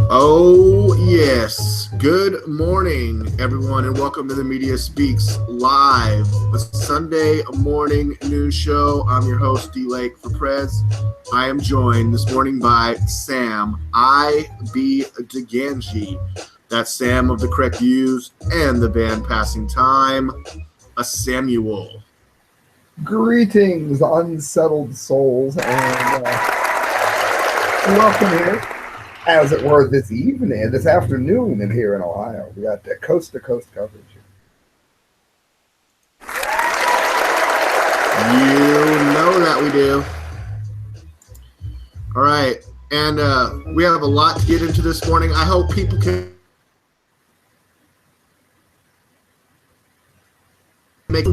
Oh, yes. Good morning, everyone, and welcome to the Media Speaks Live, the Sunday morning news show. I'm your host, D. Lake for Prez. I am joined this morning by Sam I.B. DeGanji. That's Sam of the Correct Views and the band Passing Time, a Samuel. Greetings, unsettled souls, and welcome here, as it were, this afternoon, and here in Ohio. We got coast-to-coast coverage here. You know that we do. All right, and we have a lot to get into this morning. I hope people can make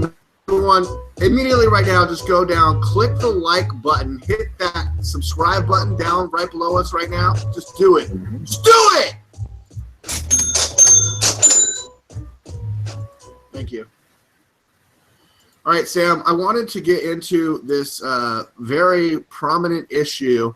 one immediately right now. Just go down, click the like button, hit that subscribe button down right below us right now. Just do it. Just do it. Thank you. All right, Sam, I wanted to get into this very prominent issue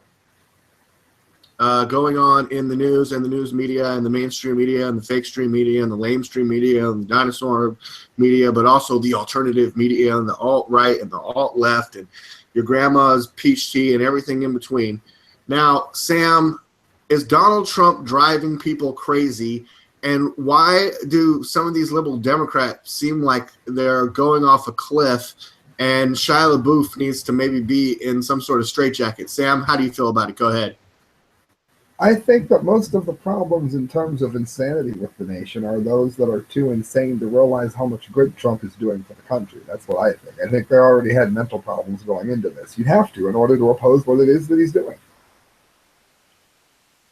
going on in the news and the news media and the mainstream media and the fake stream media and the lamestream media and the dinosaur media, but also the alternative media and the alt-right and the alt-left and your grandma's peach tea and everything in between. Now, Sam, is Donald Trump driving people crazy? And why do some of these liberal Democrats seem like they're going off a cliff and Shia LaBeouf needs to maybe be in some sort of straitjacket? Sam, how do you feel about it? Go ahead. I think that most of the problems in terms of insanity with the nation are those that are too insane to realize how much good Trump is doing for the country. That's what I think. I think they already had mental problems going into this. You'd have to in order to oppose what it is that he's doing.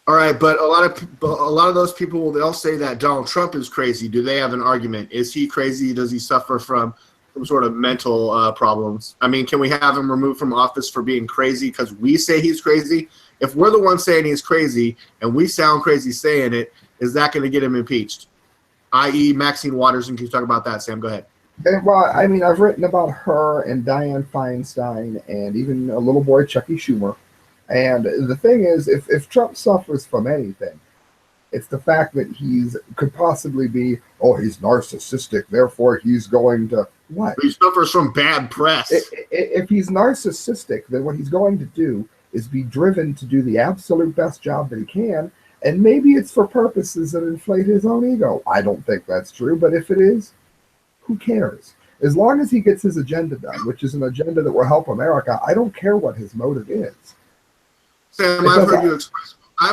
All right, but a lot of those people, they'll say that Donald Trump is crazy. Do they have an argument? Is he crazy? Does he suffer from some sort of mental problems? I mean, can we have him removed from office for being crazy because we say he's crazy? If we're the ones saying he's crazy and we sound crazy saying it, is that going to get him impeached? I.e. Maxine Waters, and can you talk about that, Sam? Go ahead. Well, I mean, I've written about her and Dianne Feinstein and even a little boy, Chucky Schumer. And the thing is, if Trump suffers from anything, it's the fact that could possibly be, he's narcissistic, therefore he's going to what? He suffers from bad press. If he's narcissistic, then what he's going to do is be driven to do the absolute best job that he can, and maybe it's for purposes that inflate his own ego. I don't think that's true, but if it is, who cares? As long as he gets his agenda done, which is an agenda that will help America, I don't care what his motive is. Sam, I've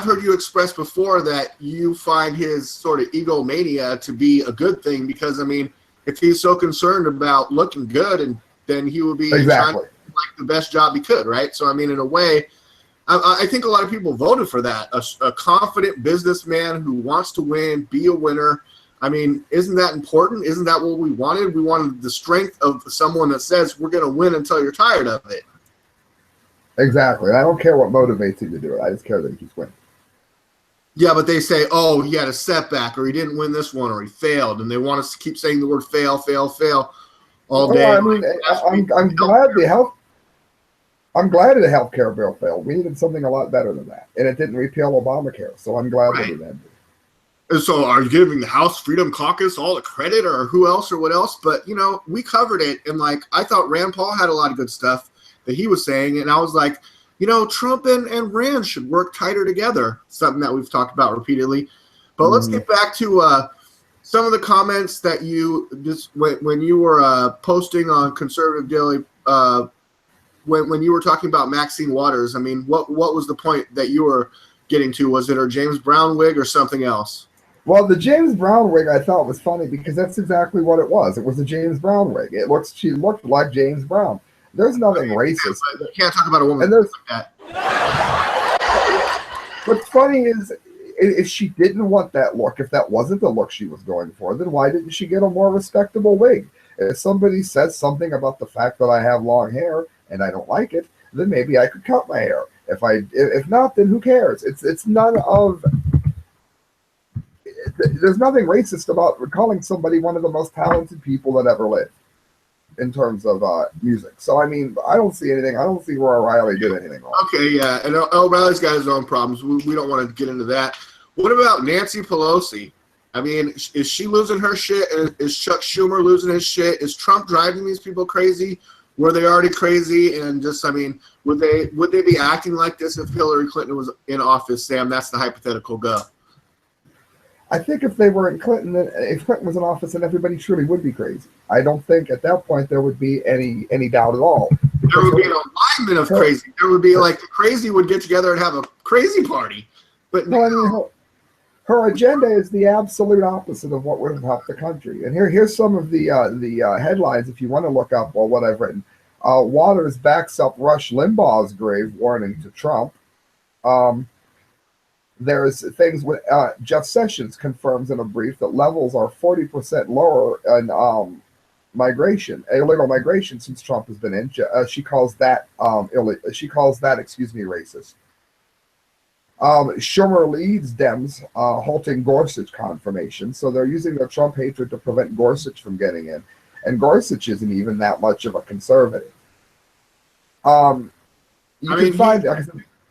heard you express before that you find his sort of egomania to be a good thing because, I mean, if he's so concerned about looking good, and then he would be trying to do like the best job he could, right? So, I mean, in a way, I think a lot of people voted for that. A confident businessman who wants to win, be a winner. I mean, isn't that important? Isn't that what we wanted? We wanted the strength of someone that says we're going to win until you're tired of it. Exactly. I don't care what motivates him to do it. I just care that he keeps winning. Yeah, but they say, he had a setback, or he didn't win this one, or he failed, and they want us to keep saying the word fail, fail, fail all day. I mean, I'm glad the health care bill failed. We needed something a lot better than that, and it didn't repeal Obamacare, so I'm glad that it ended. And so are you giving the House Freedom Caucus all the credit, or who else, or what else? But, we covered it, and, I thought Rand Paul had a lot of good stuff that he was saying, and I was like, Trump and Rand should work tighter together, something that we've talked about repeatedly. But let's get back to some of the comments that you just when you were posting on Conservative Daily, when you were talking about Maxine Waters. I mean, what was the point that you were getting to? Was it her James Brown wig or something else? Well, the James Brown wig I thought was funny because that's exactly what it was. It was a James Brown wig. She looked like James Brown. There's nothing racist. You can't talk about a woman like that. What's funny is, if she didn't want that look, if that wasn't the look she was going for, then why didn't she get a more respectable wig? If somebody says something about the fact that I have long hair and I don't like it, then maybe I could cut my hair. If not, then who cares? It's none of. There's nothing racist about calling somebody one of the most talented people that ever lived. in terms of music. So, I mean, I don't see anything. I don't see where O'Reilly did anything wrong. Okay, yeah. And O'Reilly's got his own problems. We don't want to get into that. What about Nancy Pelosi? I mean, is she losing her shit? Is Chuck Schumer losing his shit? Is Trump driving these people crazy? Were they already crazy? And just, I mean, would they be acting like this if Hillary Clinton was in office, Sam? That's the hypothetical go. I think if Clinton was in office, then everybody truly would be crazy. I don't think at that point there would be any doubt at all. There would be an alignment of crazy. There would be like the crazy would get together and have a crazy party. But no, I mean, her agenda is the absolute opposite of what would have helped the country. And here's some of the headlines if you want to look up what I've written. Waters backs up Rush Limbaugh's grave warning to Trump. There's things with Jeff Sessions confirms in a brief that levels are 40% lower in illegal migration since Trump has been in. She calls that racist. Schumer leads Dems halting Gorsuch confirmation, so they're using their Trump hatred to prevent Gorsuch from getting in, and Gorsuch isn't even that much of a conservative.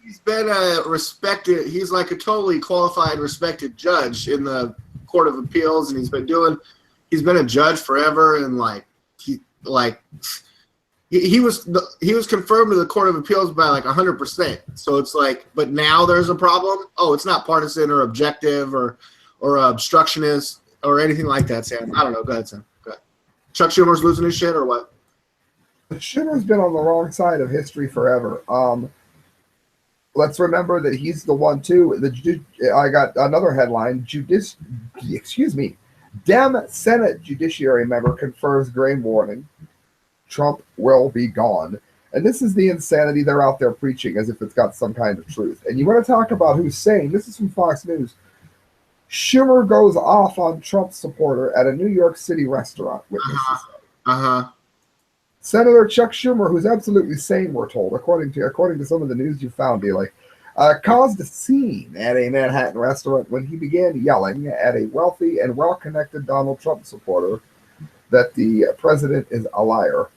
He's been a respected. He's like a totally qualified, respected judge in the Court of Appeals, and he's been a judge forever, and he was confirmed to the Court of Appeals by like 100%. So it's like, but now there's a problem. Oh, it's not partisan or objective or obstructionist or anything like that, Sam. I don't know. Go ahead, Sam. Go ahead. Chuck Schumer's losing his shit or what? Schumer's been on the wrong side of history forever. Let's remember that he's the one too. I got another headline. Dem Senate Judiciary member confers grave warning. Trump will be gone. And this is the insanity they're out there preaching as if it's got some kind of truth. And you want to talk about who's saying, this is from Fox News. Schumer goes off on Trump supporter at a New York City restaurant, witnesses say. Senator Chuck Schumer, who's absolutely sane, we're told, according to some of the news you found, caused a scene at a Manhattan restaurant when he began yelling at a wealthy and well-connected Donald Trump supporter that the president is a liar.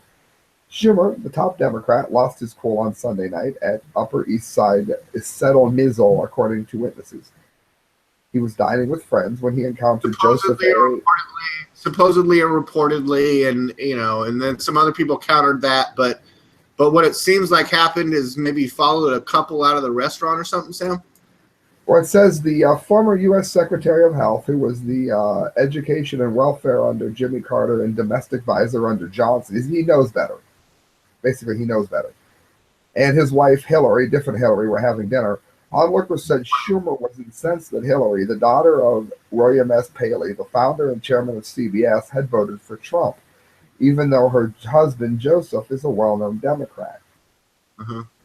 Schumer, the top Democrat, lost his cool on Sunday night at Upper East Side Settle Mizzle, according to witnesses. He was dining with friends when he encountered supposedly and reportedly, and then some other people countered that, but what it seems like happened is maybe followed a couple out of the restaurant or something, Sam? Well, it says the former U.S. Secretary of Health, who was the Education and Welfare under Jimmy Carter and Domestic Advisor under Johnson, he knows better. Basically, he knows better. And his wife, Hillary, different Hillary, were having dinner. Onlookers said Schumer was incensed that Hillary, the daughter of William S. Paley, the founder and chairman of CBS, had voted for Trump, even though her husband, Joseph, is a well-known Democrat.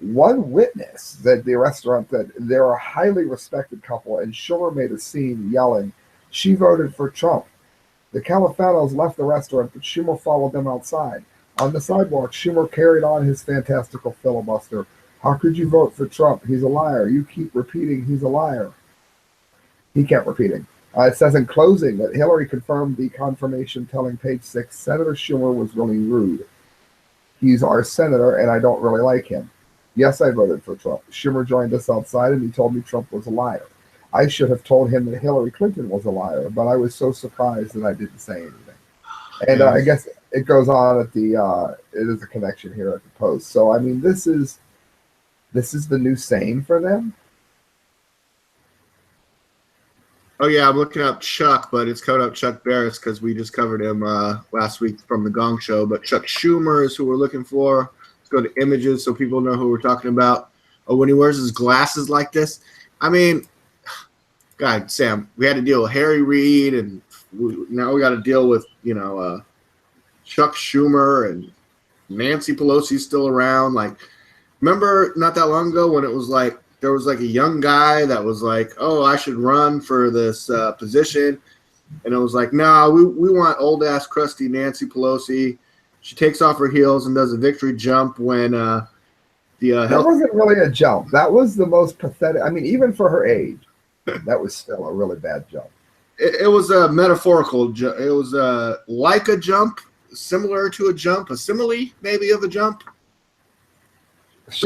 One witness at the restaurant that they're a highly respected couple, and Schumer made a scene yelling, she voted for Trump. The Califanos left the restaurant, but Schumer followed them outside. On the sidewalk, Schumer carried on his fantastical filibuster. How could you vote for Trump? He's a liar. You keep repeating he's a liar. He kept repeating. It says in closing that Hillary confirmed the confirmation, telling Page 6, Senator Schumer was really rude. He's our senator, and I don't really like him. Yes, I voted for Trump. Schumer joined us outside, and he told me Trump was a liar. I should have told him that Hillary Clinton was a liar, but I was so surprised that I didn't say anything. And I guess it goes on at it is a connection here at the Post. So, I mean, this is the new saying for them. Oh, yeah, I'm looking up Chuck, but it's coming up Chuck Barris because we just covered him last week from the Gong Show. But Chuck Schumer is who we're looking for. Let's go to images so people know who we're talking about. Oh, when he wears his glasses like this. I mean, God, Sam, we had to deal with Harry Reid, and now we got to deal with, Chuck Schumer, and Nancy Pelosi's still around. Like, remember not that long ago when it was like, there was like a young guy that was like, oh, I should run for this position. And it was like, no, we want old ass crusty Nancy Pelosi. She takes off her heels and does a victory jump when that wasn't really a jump. That was the most pathetic. I mean, even for her age, that was still a really bad jump. It was a metaphorical jump. It was like a jump, similar to a jump, a simile maybe of a jump. She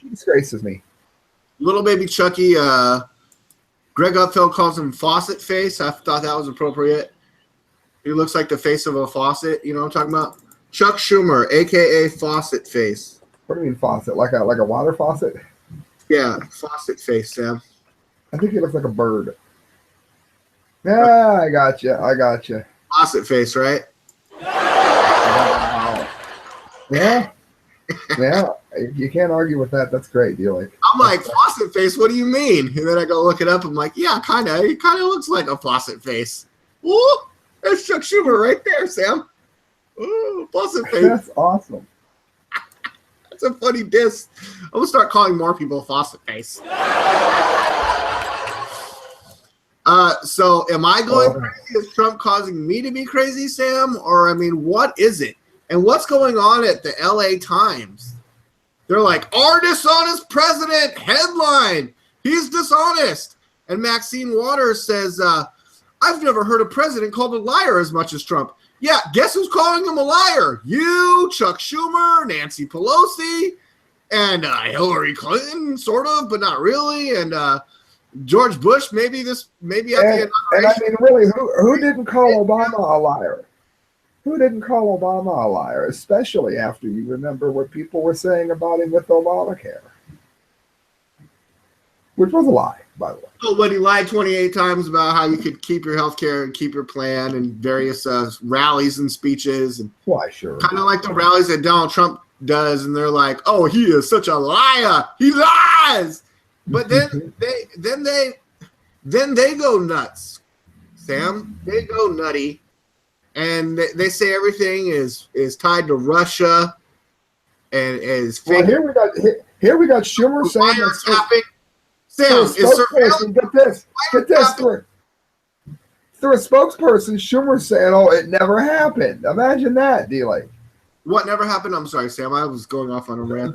disgraces me. Little baby Chucky. Greg Upfield calls him faucet face. I thought that was appropriate. He looks like the face of a faucet. You know what I'm talking about? Chuck Schumer, a.k.a. faucet face. What do you mean faucet? Like a water faucet? Yeah, faucet face, Sam. I think he looks like a bird. Yeah, I got you. Faucet face, right? Wow. Yeah. Yeah. You can't argue with that. That's great. I'm like, faucet face, what do you mean? And then I go look it up. I'm like, yeah, kind of. He kind of looks like a faucet face. Ooh, there's Chuck Schumer right there, Sam. Ooh, faucet face. That's awesome. That's a funny diss. I'm going to start calling more people faucet face. So am I going crazy? Is Trump causing me to be crazy, Sam? Or, I mean, what is it? And what's going on at the LA Times? They're like, our dishonest president, headline. He's dishonest. And Maxine Waters says, I've never heard a president called a liar as much as Trump. Yeah, guess who's calling him a liar? You, Chuck Schumer, Nancy Pelosi, and Hillary Clinton, sort of, but not really. And George Bush, maybe at the inauguration. And I mean, really, who didn't call Obama a liar? Who didn't call Obama a liar, especially after you remember what people were saying about him with Obamacare? Which was a lie, by the way. Oh, but he lied 28 times about how you could keep your health care and keep your plan and various rallies and speeches. And why, sure. Kind of like the rallies that Donald Trump does, and they're like, oh, he is such a liar. He lies. But then they go nuts, Sam. They go nutty. And they say everything is tied to Russia and is fake. Well, here we got Schumer saying wiretapping. Sam, is surveillance. Get this. Through a spokesperson, Schumer saying, "Oh, it never happened." Imagine that, D-Lake. What never happened? I'm sorry, Sam. I was going off on a rant.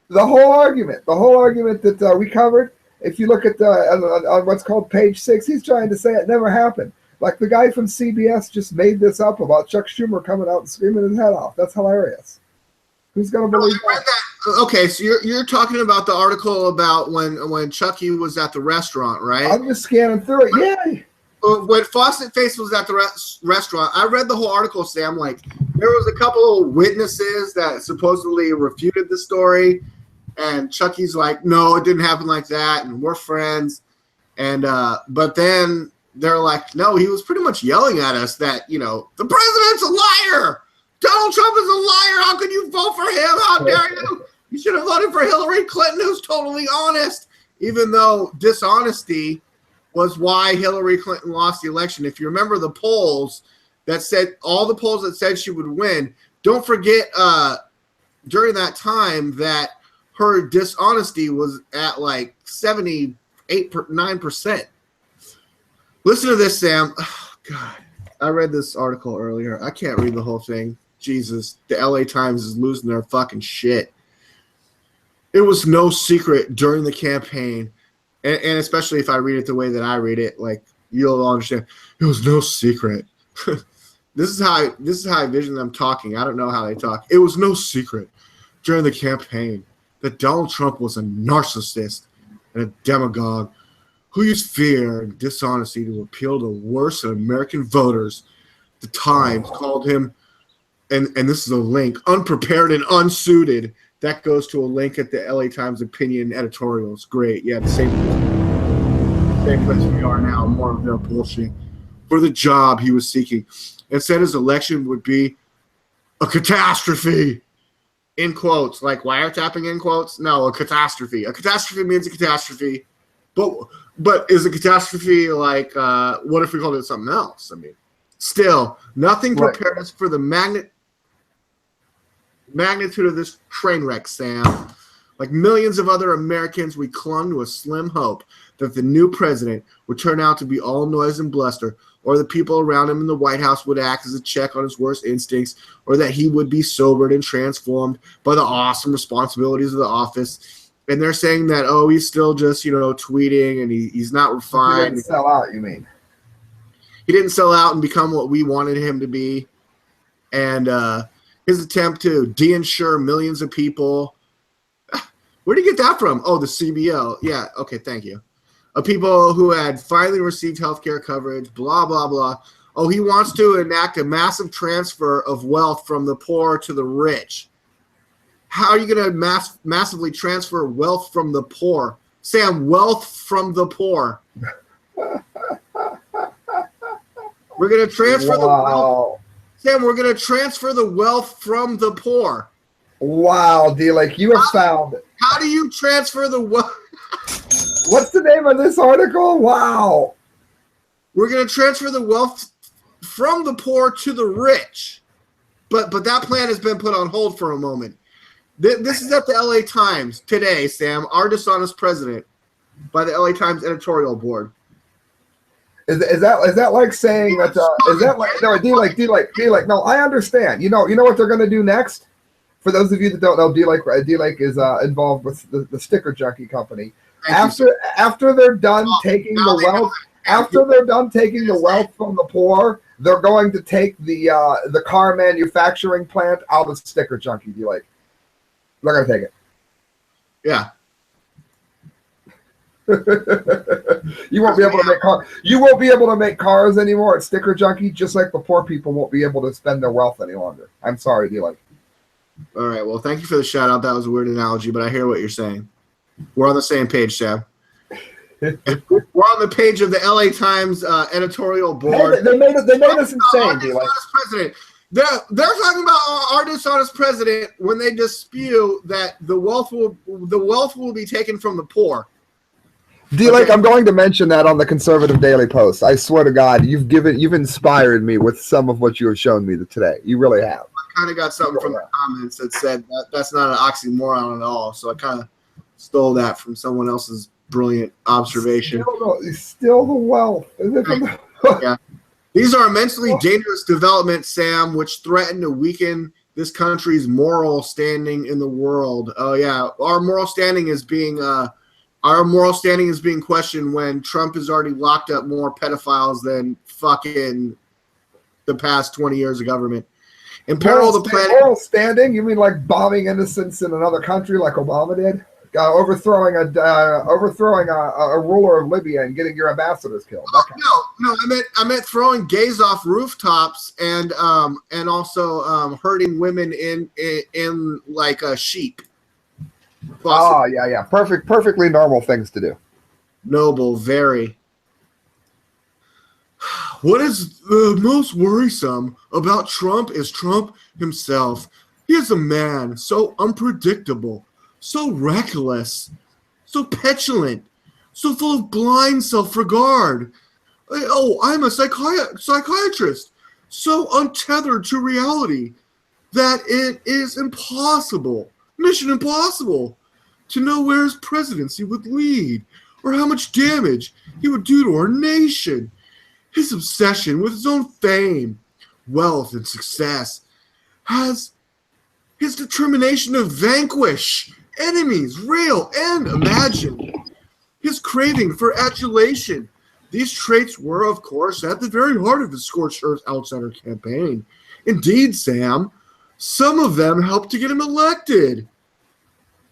The whole argument that we covered. If you look at on what's called page 6, he's trying to say it never happened. Like the guy from CBS just made this up about Chuck Schumer coming out and screaming his head off. That's hilarious. Who's going to believe that? Okay, so you're talking about the article about when Chucky was at the restaurant, right? I'm just scanning through it. Yeah. When Faucet Face was at the restaurant, I read the whole article, Sam. Like, there was a couple of witnesses that supposedly refuted the story, and Chucky's like, no, it didn't happen like that, and we're friends. And but then they're like, no, he was pretty much yelling at us that, the president's a liar. Donald Trump is a liar. How could you vote for him? How dare you? You should have voted for Hillary Clinton, who's totally honest, even though dishonesty was why Hillary Clinton lost the election. If you remember the polls that said, all the polls that said she would win, don't forget during that time that her dishonesty was at like 9%. Listen to this, Sam. Oh, God, I read this article earlier. I can't read the whole thing. Jesus, the LA Times is losing their fucking shit. It was no secret during the campaign, and especially if I read it the way that I read it, like, you'll understand. It was no secret. This is how I envision them talking. I don't know how they talk. It was no secret during the campaign that Donald Trump was a narcissist and a demagogue who used fear and dishonesty to appeal to worse American voters. The Times called him, and this is a link, unprepared and unsuited. That goes to a link at the LA Times opinion editorials. Great. Yeah, the same place we are now, more of their bullshit. For the job he was seeking. And said his election would be a catastrophe. In quotes. Like wiretapping in quotes? No, a catastrophe. A catastrophe means a catastrophe. But is a catastrophe like, what if we called it something else? I mean, still, nothing prepared us for the magnitude of this train wreck, Sam. Like millions of other Americans, we clung to a slim hope that the new president would turn out to be all noise and bluster, or the people around him in the White House would act as a check on his worst instincts, or that he would be sobered and transformed by the awesome responsibilities of the office. And they're saying that, oh, he's still just, tweeting and he's not refined. He didn't sell out, you mean? He didn't sell out and become what we wanted him to be. And his attempt to de-insure millions of people. Where did you get that from? Oh, the CBO. Yeah, okay, thank you. Of people who had finally received health care coverage, blah, blah, blah. Oh, he wants to enact a massive transfer of wealth from the poor to the rich. How are you going to massively transfer wealth from the poor? Sam, wealth from the poor. We're going to transfer the wealth. Sam, we're going to transfer the wealth from the poor. Wow, D-Like, you have found. How do you transfer the wealth? What's the name of this article? Wow. We're going to transfer the wealth from the poor to the rich. But that plan has been put on hold for a moment. This is at the LA Times today, Sam. Our dishonest president by the LA Times editorial board. Is that like saying that? Is that like no? D-Like. No, I understand. You know what they're going to do next? For those of you that don't know, D-Like is involved with the Sticker Junkie company. After they're done taking the wealth, from the poor, they're going to take the car manufacturing plant out of Sticker Junkie. D-Like, they're going to take it. Yeah. You won't be able to make cars. You won't be able to make cars anymore at Sticker Junkie, just like the poor people won't be able to spend their wealth any longer. I'm sorry, D-Like. All right. Well, thank you for the shout out. That was a weird analogy, but I hear what you're saying. We're on the same page, Sam. We're on the page of the LA Times editorial board. They made us insane, D-Like. President. They're talking about our dishonest president when they dispute that the wealth will be taken from the poor. D-Like, I'm going to mention that on the Conservative Daily Post. I swear to God, you've inspired me with some of what you have shown me today. You really have. I kind of got something from the comments that said that's not an oxymoron at all. So I kind of stole that from someone else's brilliant observation. Still the wealth. Yeah. These are immensely dangerous developments, Sam, which threaten to weaken this country's moral standing in the world. Oh yeah, our moral standing is being questioned when Trump has already locked up more pedophiles than fucking the past 20 years of government. In peril of the planet. Moral standing? You mean like bombing innocents in another country like Obama did? Overthrowing a ruler of Libya and getting your ambassadors killed. No, I meant throwing gays off rooftops and also hurting women in like a sheep. Oh yeah, perfectly normal things to do. Noble, very. What is the most worrisome about Trump is Trump himself. He is a man so unpredictable, so reckless, so petulant, so full of blind self-regard. Oh, I'm a psychiatrist, so untethered to reality that it is impossible, mission impossible, to know where his presidency would lead or how much damage he would do to our nation. His obsession with his own fame, wealth, and success has his determination to vanquish enemies, real and imagined. His craving for adulation. These traits were, of course, at the very heart of his scorched earth outsider campaign. Indeed, Sam, some of them helped to get him elected.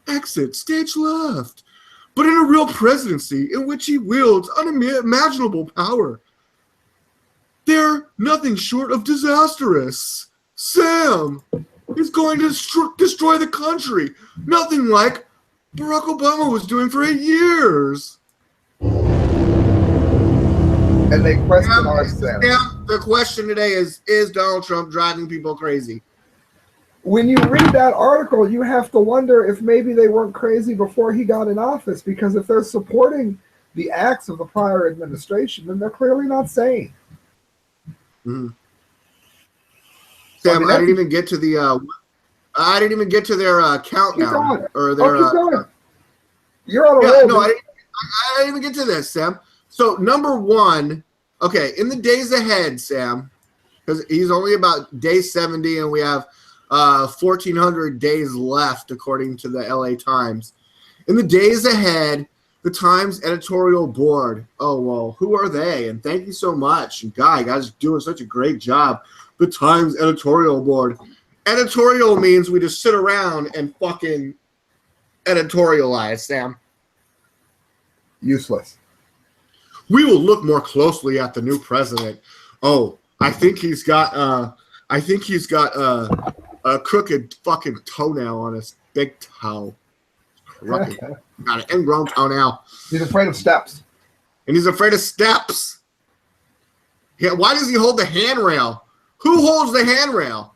Exit stage left. But in a real presidency in which he wields unimaginable power, they're nothing short of disastrous. Sam is going to destroy the country. Nothing like Barack Obama was doing for 8 years. And they question our Sam. Sam, the question today is Donald Trump driving people crazy? When you read that article, you have to wonder if maybe they weren't crazy before he got in office, because if they're supporting the acts of the prior administration, then they're clearly not sane. Mm-hmm. Sam, I didn't even get to their countdown or their. You're on a roll. No, I didn't even get to this, Sam. So number one, okay, in the days ahead, Sam, because he's only about day 70, and we have 1,400 days left, according to the LA Times. In the days ahead, the Times editorial board. Oh, well, who are they? And thank you so much. And guys are doing such a great job. The Times editorial board. Editorial means we just sit around and fucking editorialize, Sam? Useless. We will look more closely at the new president. Oh, I think he's got a crooked fucking toenail on his big toe. Crooked. Got an ingrown toenail. He's afraid of steps. And he's afraid of steps. Yeah, why does he hold the handrail? Who holds the handrail?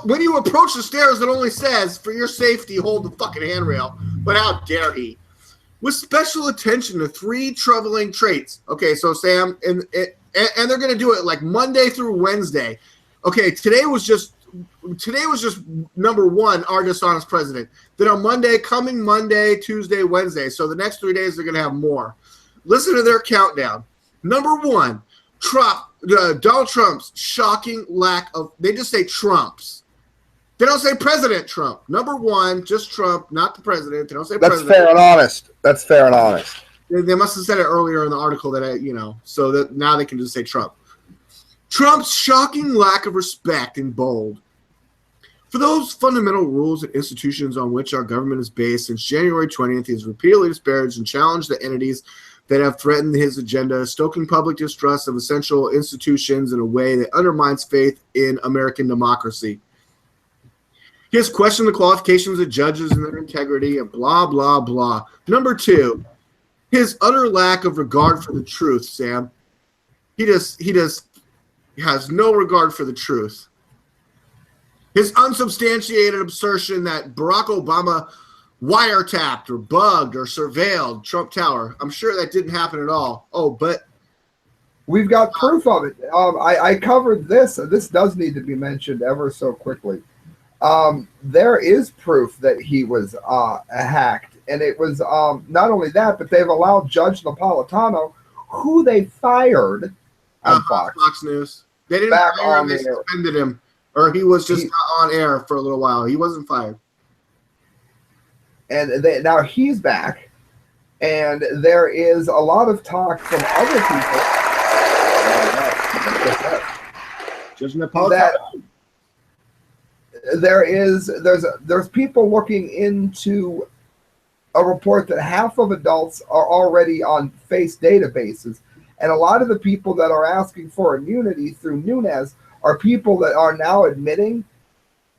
When you approach the stairs, it only says, for your safety, hold the fucking handrail. But how dare he? With special attention to 3 troubling traits. Okay, so Sam, and they're going to do it like Monday through Wednesday. Okay, today was just number 1, our dishonest president. Then on coming Monday, Tuesday, Wednesday. So the next 3 days, they're going to have more. Listen to their countdown. Number 1, Donald Trump's shocking lack of, they just say Trump's. They don't say President Trump. Number 1, just Trump, not the president. They don't say president. That's fair and honest. That's fair and honest. They must have said it earlier in the article that so that now they can just say Trump. Trump's shocking lack of respect in bold. For those fundamental rules and institutions on which our government is based, since January 20th, he has repeatedly disparaged and challenged the entities that have threatened his agenda, stoking public distrust of essential institutions in a way that undermines faith in American democracy. He has questioned the qualifications of judges and their integrity and blah, blah, blah. Number 2, his utter lack of regard for the truth, Sam. He has no regard for the truth. His unsubstantiated assertion that Barack Obama wiretapped or bugged or surveilled Trump Tower. I'm sure that didn't happen at all. Oh, but we've got proof of it. I covered this. This does need to be mentioned ever so quickly. There is proof that he was hacked, and it was not only that, but they've allowed Judge Napolitano, who they fired on Fox News. They didn't fire him; they suspended him, or he was just not on air for a little while. He wasn't fired. And now he's back, and there is a lot of talk from other people. Judge Napolitano. There's people looking into a report that half of adults are already on face databases, and a lot of the people that are asking for immunity through Nunes are people that are now admitting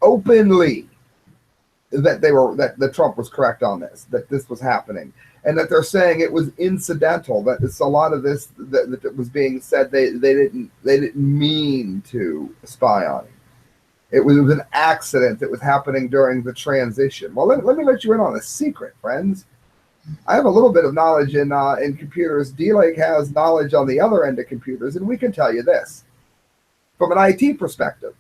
openly that Trump was correct on this, that this was happening, and that they're saying it was incidental, that it's a lot of this that was being said they didn't mean to spy on him. It was an accident that was happening during the transition. Well, let me let you in on a secret, friends. I have a little bit of knowledge in computers. D-Lake has knowledge on the other end of computers, and we can tell you this. From an IT perspective,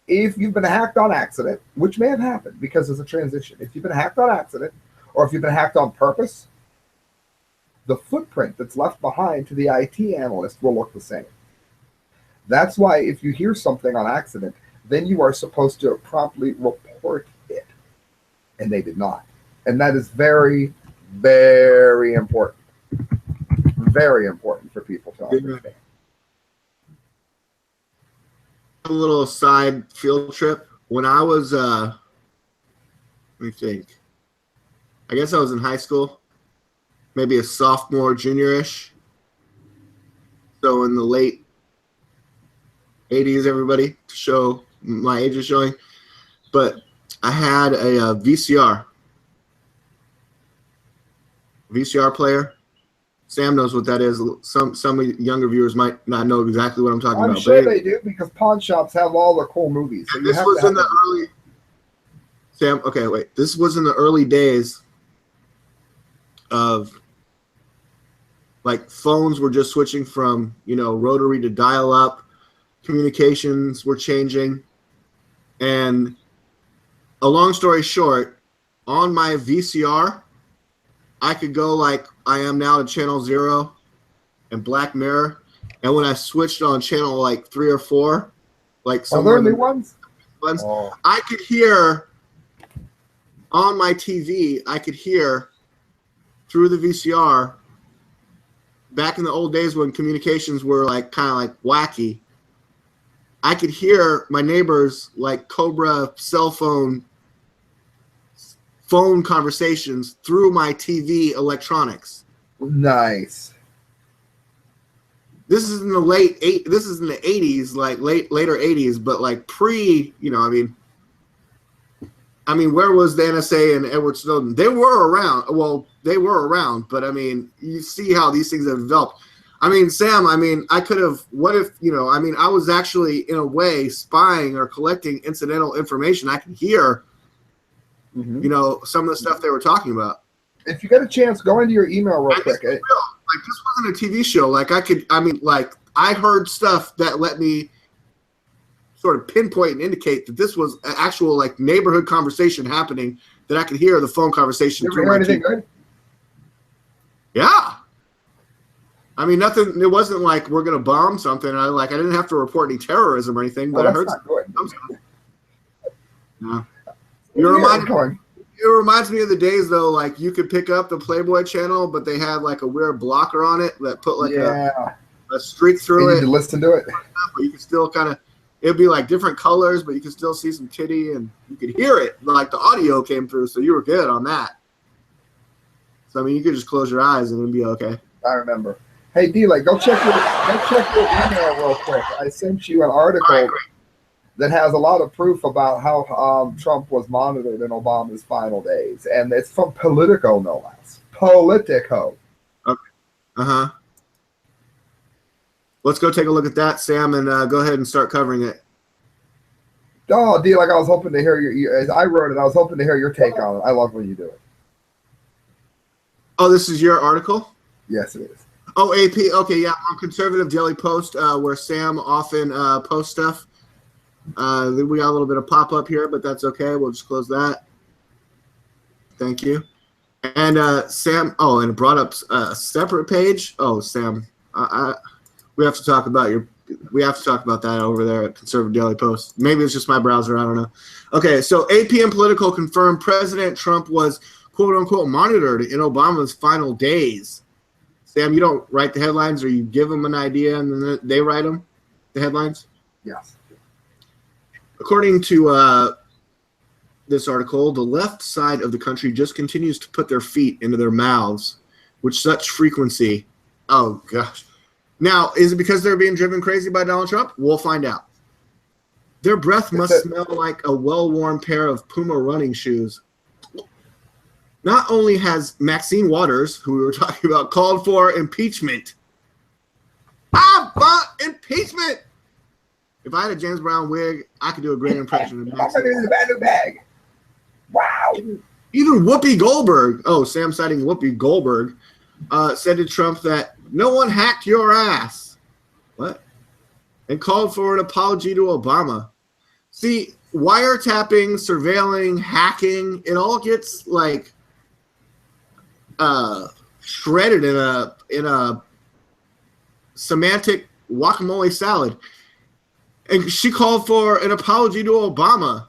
if you've been hacked on accident, which may have happened because there's a transition, if you've been hacked on accident, or if you've been hacked on purpose, the footprint that's left behind to the IT analyst will look the same. That's why if you hear something on accident, then you are supposed to promptly report it. And they did not. And that is very, very important. Very important for people to understand. A little side field trip. When I was, let me think. I guess I was in high school. Maybe a sophomore, junior-ish. So in the late 80s, everybody, to show my age is showing. But I had a VCR player. Sam knows what that is. Some younger viewers might not know exactly what I'm talking about. I'm sure they do, because pawn shops have all the cool movies. So this was in the early. Sam, okay, wait. This was in the early days of, like, phones were just switching from, rotary to dial-up. Communications were changing. And a long story short, on my VCR, I could go like I am now to channel 0 and Black Mirror. And when I switched on channel like 3 or 4, like some are there new ones? Oh. I could hear on my TV, I could hear through the VCR, back in the old days when communications were like kind of like wacky, I could hear my neighbors like Cobra cell phone phone conversations through my TV electronics. Nice. This is in the This is in the 80s, like later 80s, but like pre. I mean, where was the NSA and Edward Snowden? They were around. Well, they were around, but I mean, you see how these things have developed. I mean, Sam, I could have, what if, I was actually, in a way, spying or collecting incidental information. I could hear, some of the stuff they were talking about. If you get a chance, go into your email real quick. Like, this wasn't a TV show. Like, I heard stuff that let me sort of pinpoint and indicate that this was an actual, like, neighborhood conversation happening that I could hear the phone conversation. You ever hear anything good? Yeah. I mean, nothing. It wasn't like we're gonna bomb something. I didn't have to report any terrorism or anything, but I heard. Yeah. It reminds me of the days though. Like you could pick up the Playboy channel, but they had like a weird blocker on it that put like a streak through it. You need to listen to it. But you could still kind of. It'd be like different colors, but you could still see some titty, and you could hear it. Like the audio came through, so you were good on that. So I mean, you could just close your eyes and it'd be okay. I remember. Hey, D-Lake, go check your email real quick. I sent you an article that has a lot of proof about how Trump was monitored in Obama's final days, and it's from Politico, no less. Politico. Okay. Let's go take a look at that, Sam, and go ahead and start covering it. Oh, D-Lake, I was hoping to hear as I wrote it, I was hoping to hear your take on it. I love when you do it. Oh, this is your article? Yes, it is. Oh, AP. Okay, yeah, on Conservative Daily Post, where Sam often posts stuff. We got a little bit of pop-up here, but that's okay. We'll just close that. Thank you. And Sam, and it brought up a separate page. Oh, Sam, we have to talk about that over there at Conservative Daily Post. Maybe it's just my browser. I don't know. Okay, so AP and Politico confirmed President Trump was quote-unquote monitored in Obama's final days. Sam, you don't write the headlines, or you give them an idea and then they write them, the headlines? Yes. According to this article, the left side of the country just continues to put their feet into their mouths with such frequency. Oh, gosh. Now, is it because they're being driven crazy by Donald Trump? We'll find out. Their breath must smell like a well-worn pair of Puma running shoes. Not only has Maxine Waters, who we were talking about, called for impeachment. Impeachment! If I had a James Brown wig, I could do a great impression of Maxine. I'm going to bag. Wow. Even Whoopi Goldberg, Sam citing Whoopi Goldberg, said to Trump that no one hacked your ass. What? And called for an apology to Obama. See, wiretapping, surveilling, hacking, it all gets like shredded in a semantic guacamole salad. And she called for an apology to Obama.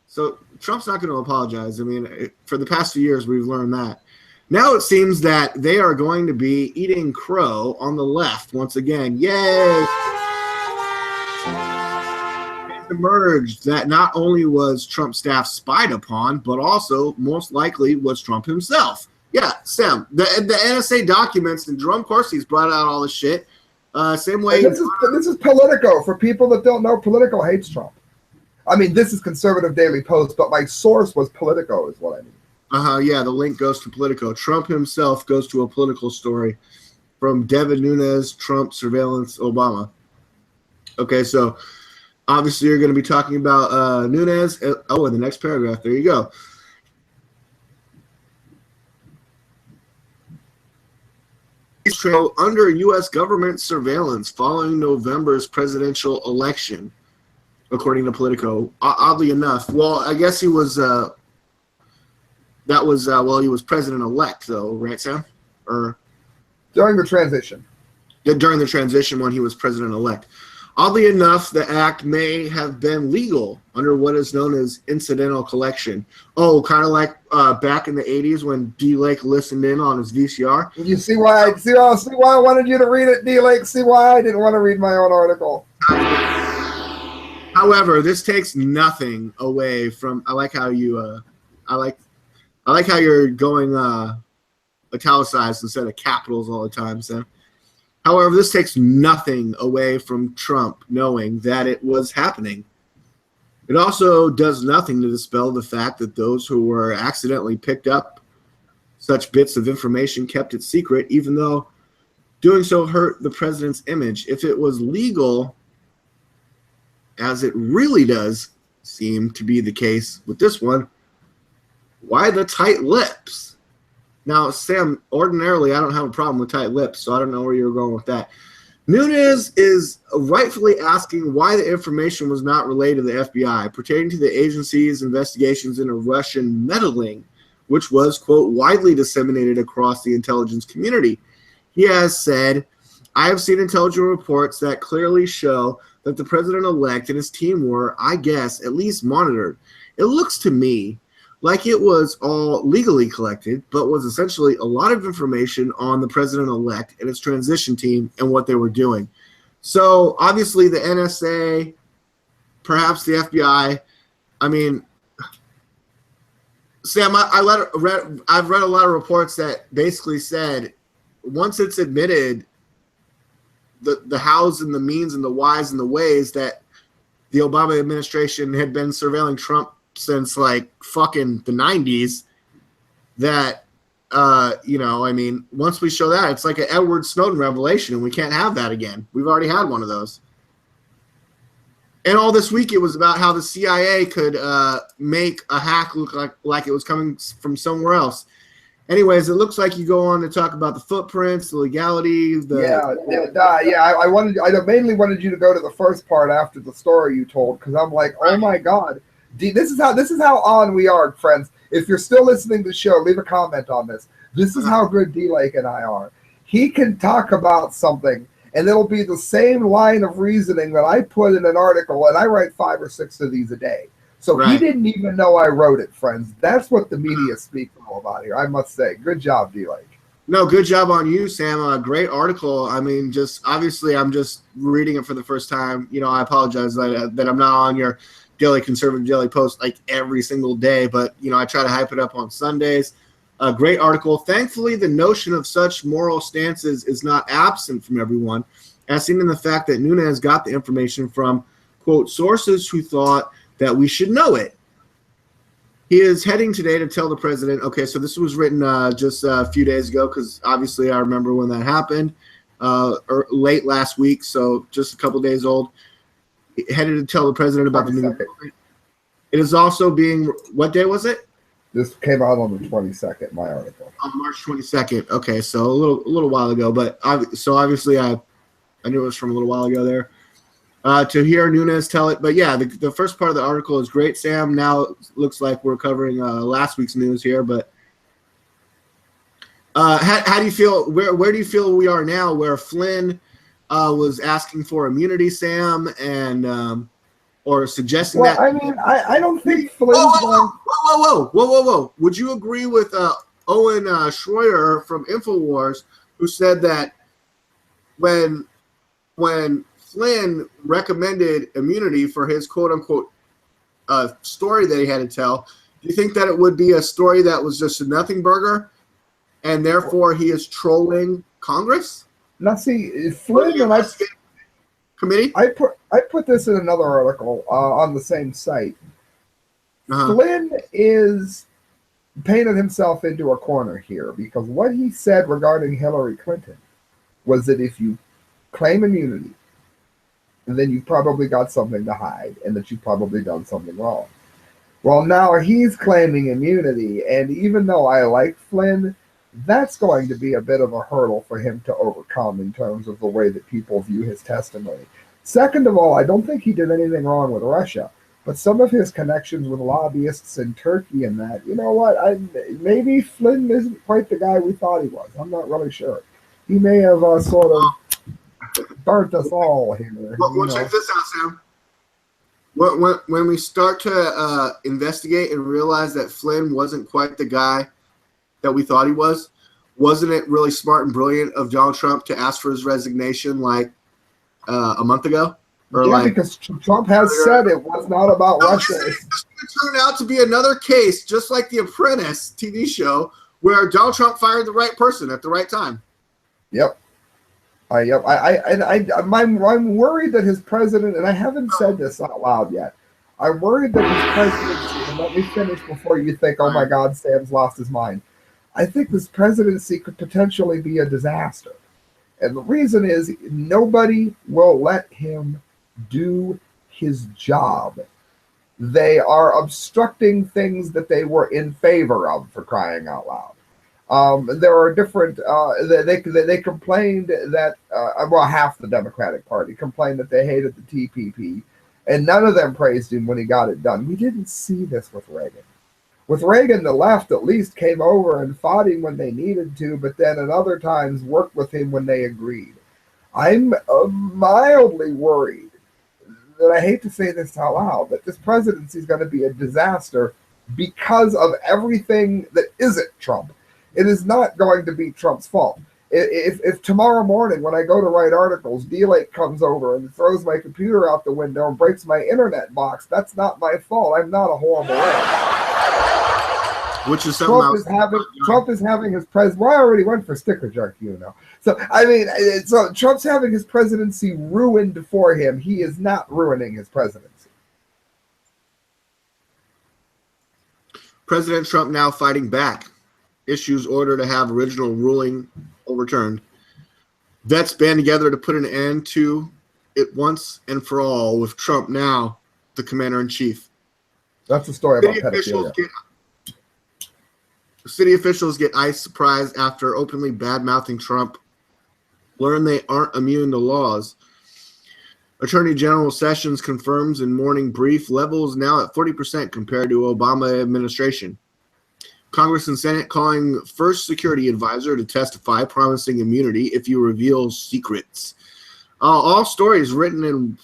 So Trump's not going to apologize. I mean, for the past few years, we've learned that. Now it seems that they are going to be eating crow on the left once again. Yay! It emerged that not only was Trump's staff spied upon, but also most likely was Trump himself. Yeah, Sam, the NSA documents, and Jerome Corsi's brought out all this shit. Same way. This is Politico. For people that don't know, Politico hates Trump. I mean, this is Conservative Daily Post, but my source was Politico, is what I mean. Yeah, the link goes to Politico. Trump himself goes to a political story from Devin Nunes, Trump surveillance, Obama. Okay, so obviously you're going to be talking about Nunes. In the next paragraph. There you go. Under U.S. government surveillance following November's presidential election, according to Politico. Oddly enough, well, I guess he was. He was president-elect, though, right, Sam? Or during the transition. During the transition, when he was president-elect. Oddly enough, the act may have been legal under what is known as incidental collection. Oh, kind of like back in the 80s when D-Lake listened in on his VCR. You see why I wanted you to read it, D-Lake? See why I didn't want to read my own article. However, this takes nothing away from. I like how you. I like how you're going italicized instead of capitals all the time, Sam. However, this takes nothing away from Trump knowing that it was happening. It also does nothing to dispel the fact that those who were accidentally picked up such bits of information kept it secret, even though doing so hurt the president's image. If it was legal, as it really does seem to be the case with this one, why the tight lips? Now, Sam, ordinarily I don't have a problem with tight lips, so I don't know where you're going with that. Nunes is rightfully asking why the information was not relayed to the FBI pertaining to the agency's investigations into Russian meddling, which was, quote, widely disseminated across the intelligence community. He has said, I have seen intelligence reports that clearly show that the president-elect and his team were, I guess, at least monitored. It looks to me like it was all legally collected, but was essentially a lot of information on the president-elect and his transition team and what they were doing. So obviously the NSA, perhaps the FBI, I mean, Sam, I've read a lot of reports that basically said once it's admitted the hows and the means and the whys and the ways that the Obama administration had been surveilling Trump since like fucking the 90s, that I mean, once we show that, it's like an Edward Snowden revelation, and we can't have that again. We've already had one of those. And all this week it was about how the CIA could make a hack look like it was coming from somewhere else. Anyways, it looks like you go on to talk about the footprints, the legality, I mainly wanted you to go to the first part after the story you told, because I'm like, oh my god, this is how on we are, friends. If you're still listening to the show, leave a comment on this. This is how good D-Lake and I are. He can talk about something, and it'll be the same line of reasoning that I put in an article, and I write 5 or 6 of these a day. So He didn't even know I wrote it, friends. That's what the media speaks all about here, I must say. Good job, D-Lake. No, good job on you, Sam. Great article. I mean, just obviously I'm just reading it for the first time. I apologize that I'm not on your daily conservative daily post like every single day, but I try to hype it up on Sundays. A great article. Thankfully, the notion of such moral stances is not absent from everyone, as seen in the fact that Nunes got the information from, quote, sources who thought that we should know it. He is heading today to tell the president, okay, so this was written just a few days ago, because obviously I remember when that happened, or late last week, so just a couple days old. Headed to tell the president about the new. It is also being, what day was it? This came out on the 22nd, my article. On March 22nd. Okay, so a little while ago, but so obviously I knew it was from a little while ago there. To hear Nunes tell it, but yeah, the first part of the article is great, Sam. Now it looks like we're covering last week's news here, but how do you feel? Where do you feel we are now? Where Flynn was asking for immunity, Sam, and or suggesting that. I mean, I don't think Flynn's Whoa! Would you agree with Owen Schroyer from Infowars, who said that when Flynn recommended immunity for his quote-unquote story that he had to tell, do you think that it would be a story that was just a nothing burger, and therefore he is trolling Congress? Now, see, Flynn and committee. I put this in another article on the same site. Flynn is painted himself into a corner here, because what he said regarding Hillary Clinton was that if you claim immunity, then you probably got something to hide, and that you've probably done something wrong. Well, now he's claiming immunity, and even though I like Flynn, that's going to be a bit of a hurdle for him to overcome in terms of the way that people view his testimony. Second of all, I don't think he did anything wrong with Russia, but some of his connections with lobbyists in Turkey and that, you know what, maybe Flynn isn't quite the guy we thought he was. I'm not really sure. He may have sort of burnt us all here. Well, check this out, Sam. When we start to investigate and realize that Flynn wasn't quite the guy that we thought he was, wasn't it really smart and brilliant of Donald Trump to ask for his resignation like a month ago? Or Yeah, like, because Trump has said it was not about Russia. It's going to turn out to be another case, just like The Apprentice TV show, where Donald Trump fired the right person at the right time. Yep. I'm worried that his president, and I haven't said this out loud yet. I'm worried that his presidency, and let me finish before you think, oh my God, Sam's lost his mind. I think this presidency could potentially be a disaster. And the reason is nobody will let him do his job. They are obstructing things that they were in favor of, for crying out loud. There are different. They complained that well, half the Democratic Party complained that they hated the TPP, and none of them praised him when he got it done. We didn't see this with Reagan. With Reagan, the left at least came over and fought him when they needed to, but then at other times worked with him when they agreed. I'm mildly worried that, I hate to say this out loud, that this presidency is going to be a disaster because of everything that isn't Trump. It is not going to be Trump's fault. If tomorrow morning when I go to write articles, D-Lake comes over and throws my computer out the window and breaks my internet box, that's not my fault. I'm not a horrible man. Which is Trump is having his president. Well, I already went for sticker jerk, you know. So I mean, so Trump's having his presidency ruined for him. He is not ruining his presidency. President Trump now fighting back. Issues order to have original ruling overturned. Vets band together to put an end to it once and for all, with Trump now the commander-in-chief. That's a story about pedophilia. City officials get ICE surprised after openly bad-mouthing Trump. Learn they aren't immune to laws. Attorney General Sessions confirms in morning brief levels now at 40% compared to Obama administration. Congress and Senate calling first security advisor to testify, promising immunity if you reveal secrets. All stories written in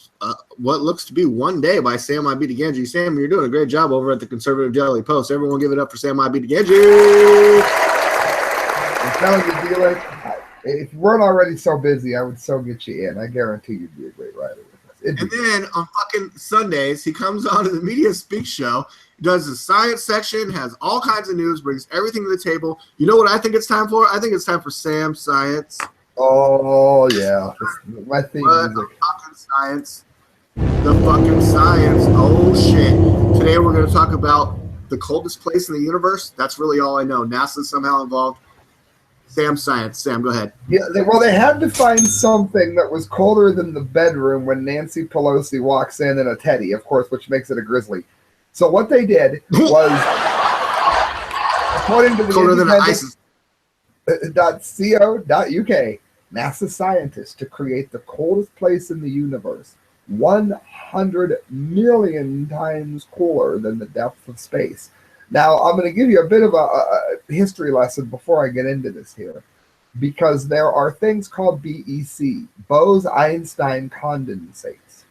what looks to be one day by Sam I.B. DeGangi. Sam, you're doing a great job over at the Conservative Daily Post. Everyone give it up for Sam I.B. DeGangi. I'm telling you, D-Lake, if you weren't already so busy, I would so get you in. I guarantee you'd be a great writer with us. And then on fucking Sundays, he comes on to the Media Speak show, does the science section, has all kinds of news, brings everything to the table. You know what I think it's time for? I think it's time for Sam Science. Oh, yeah. My theme music. Fucking science. The fucking science. Oh, shit. Today we're going to talk about the coldest place in the universe. That's really all I know. NASA's somehow involved. Sam Science. Sam, go ahead. Yeah, they had to find something that was colder than the bedroom when Nancy Pelosi walks in a teddy, of course, which makes it a grizzly. So what they did was, according to the colder than ISIS. .co.uk, NASA scientists to create the coldest place in the universe, 100 million times cooler than the depth of space. Now, I'm going to give you a bit of a history lesson before I get into this here, because there are things called BEC, Bose-Einstein condensates.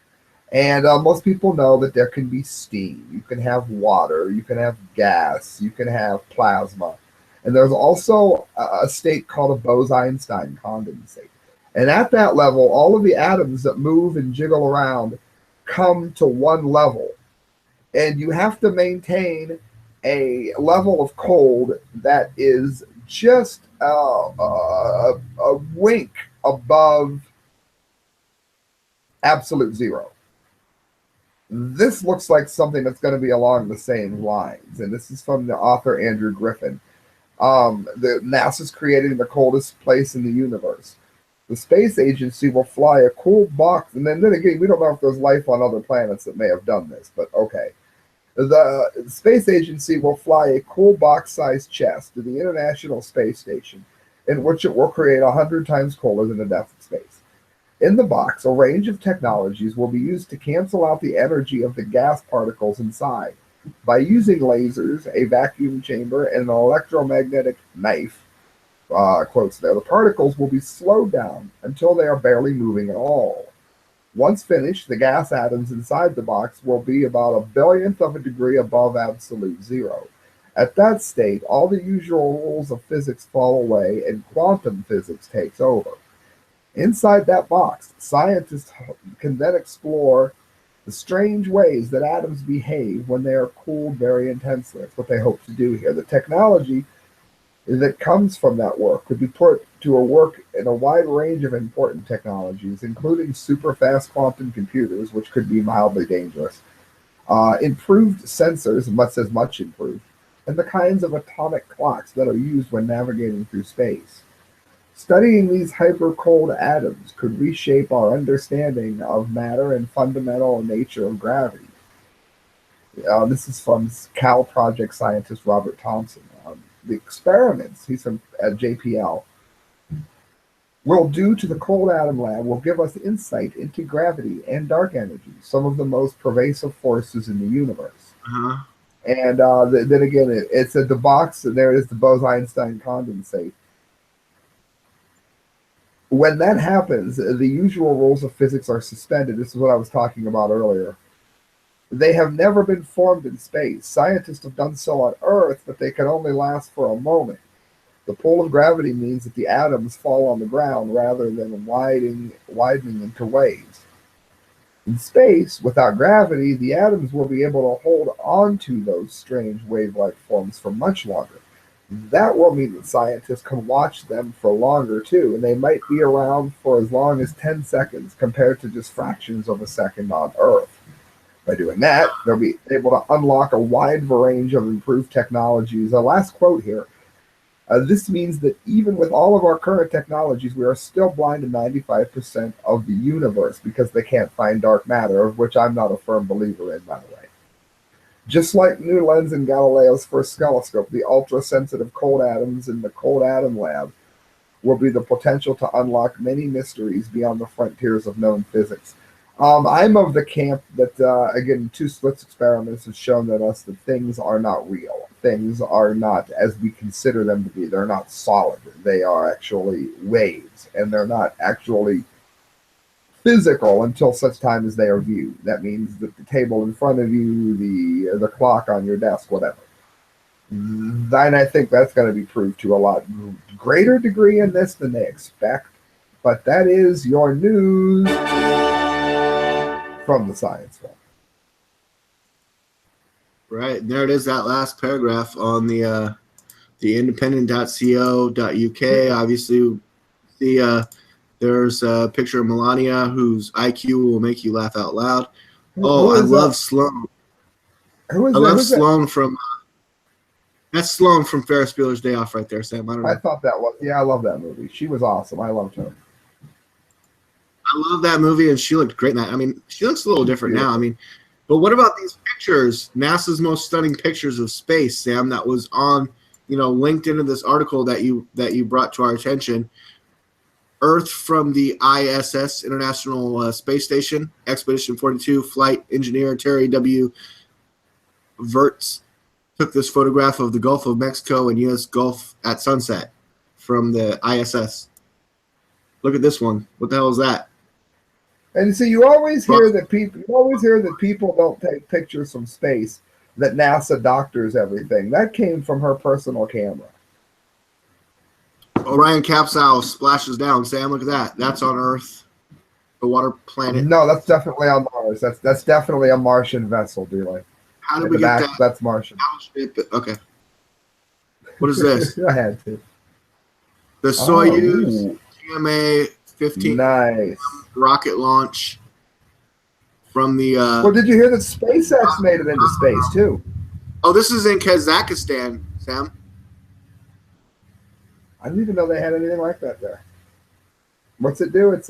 And most people know that there can be steam, you can have water, you can have gas, you can have plasma. And there's also a state called a Bose-Einstein condensate. And at that level, all of the atoms that move and jiggle around come to one level. And you have to maintain a level of cold that is just a wink above absolute zero. This looks like something that's going to be along the same lines. And this is from the author Andrew Griffin. The NASA's creating the coldest place in the universe. The space agency will fly a cool box, and then again, we don't know if there's life on other planets that may have done this, but okay. The space agency will fly a cool box-sized chest to the International Space Station, in which it will create 100 times colder than the depth of space. In the box, a range of technologies will be used to cancel out the energy of the gas particles inside. By using lasers, a vacuum chamber, and an electromagnetic knife, quotes there, the particles will be slowed down until they are barely moving at all. Once finished, the gas atoms inside the box will be about a billionth of a degree above absolute zero. At that state, all the usual rules of physics fall away and quantum physics takes over. Inside that box, scientists can then explore the strange ways that atoms behave when they are cooled very intensely. That's what they hope to do here. The technology that comes from that work could be put to a work in a wide range of important technologies, including super fast quantum computers, which could be mildly dangerous, improved sensors, much improved, and the kinds of atomic clocks that are used when navigating through space. Studying these hyper-cold atoms could reshape our understanding of matter and fundamental nature of gravity. This is from Cal Project scientist Robert Thompson. The experiments, he's from at JPL, will do to the Cold Atom Lab will give us insight into gravity and dark energy, some of the most pervasive forces in the universe. Uh-huh. And then again, it's at the box, and there it is, the Bose-Einstein condensate. When that happens, the usual rules of physics are suspended. This is what I was talking about earlier. They have never been formed in space. Scientists have done so on Earth, but they can only last for a moment. The pull of gravity means that the atoms fall on the ground rather than widening into waves. In space, without gravity, the atoms will be able to hold on to those strange wave-like forms for much longer. That will mean that scientists can watch them for longer, too, and they might be around for as long as 10 seconds compared to just fractions of a second on Earth. By doing that, they'll be able to unlock a wide range of improved technologies. A last quote here. This means that even with all of our current technologies, we are still blind to 95% of the universe because they can't find dark matter, of which I'm not a firm believer in, by the way. Just like new lens in Galileo's first telescope, the ultra-sensitive cold atoms in the Cold Atom Lab will be the potential to unlock many mysteries beyond the frontiers of known physics. I'm of the camp that, again, 2 slits experiments have shown us that things are not real. Things are not as we consider them to be. They're not solid. They are actually waves, and they're not actually physical until such time as they are viewed. That means that the table in front of you, the clock on your desk, whatever. And I think that's going to be proved to a lot greater degree in this than they expect. But that is your news from the Science Film. Right, and there it is, that last paragraph on the independent.co.uk. Obviously, there's a picture of Melania, whose IQ will make you laugh out loud. I love Sloan. Who is I that? love Sloan from that's Sloan from Ferris Bueller's Day Off right there, Sam. I thought that was, I love that movie. She was awesome. I loved her. I love that movie, and she looked great in that. I mean, she looks a little different now. I mean, but what about these pictures? NASA's most stunning pictures of space, Sam, that was on, linked into this article that you brought to our attention. Earth from the ISS, International Space Station, Expedition 42, flight engineer Terry W. Virts took this photograph of the Gulf of Mexico and U.S. Gulf at sunset from the ISS. Look at this one. What the hell is that? And so you always hear that people don't take pictures from space, that NASA doctors everything. That came from her personal camera. Orion capsule splashes down. Sam, look at that. That's on Earth, the water planet. No, that's definitely on Mars. That's definitely a Martian vessel, D-Like. How did we get that? That's Martian. Okay. What is this? I had to. The Soyuz TMA-15 nice rocket launch from the. Well, did you hear that SpaceX made it into space too? Oh, this is in Kazakhstan, Sam. I didn't even know they had anything like that there. What's it do? It's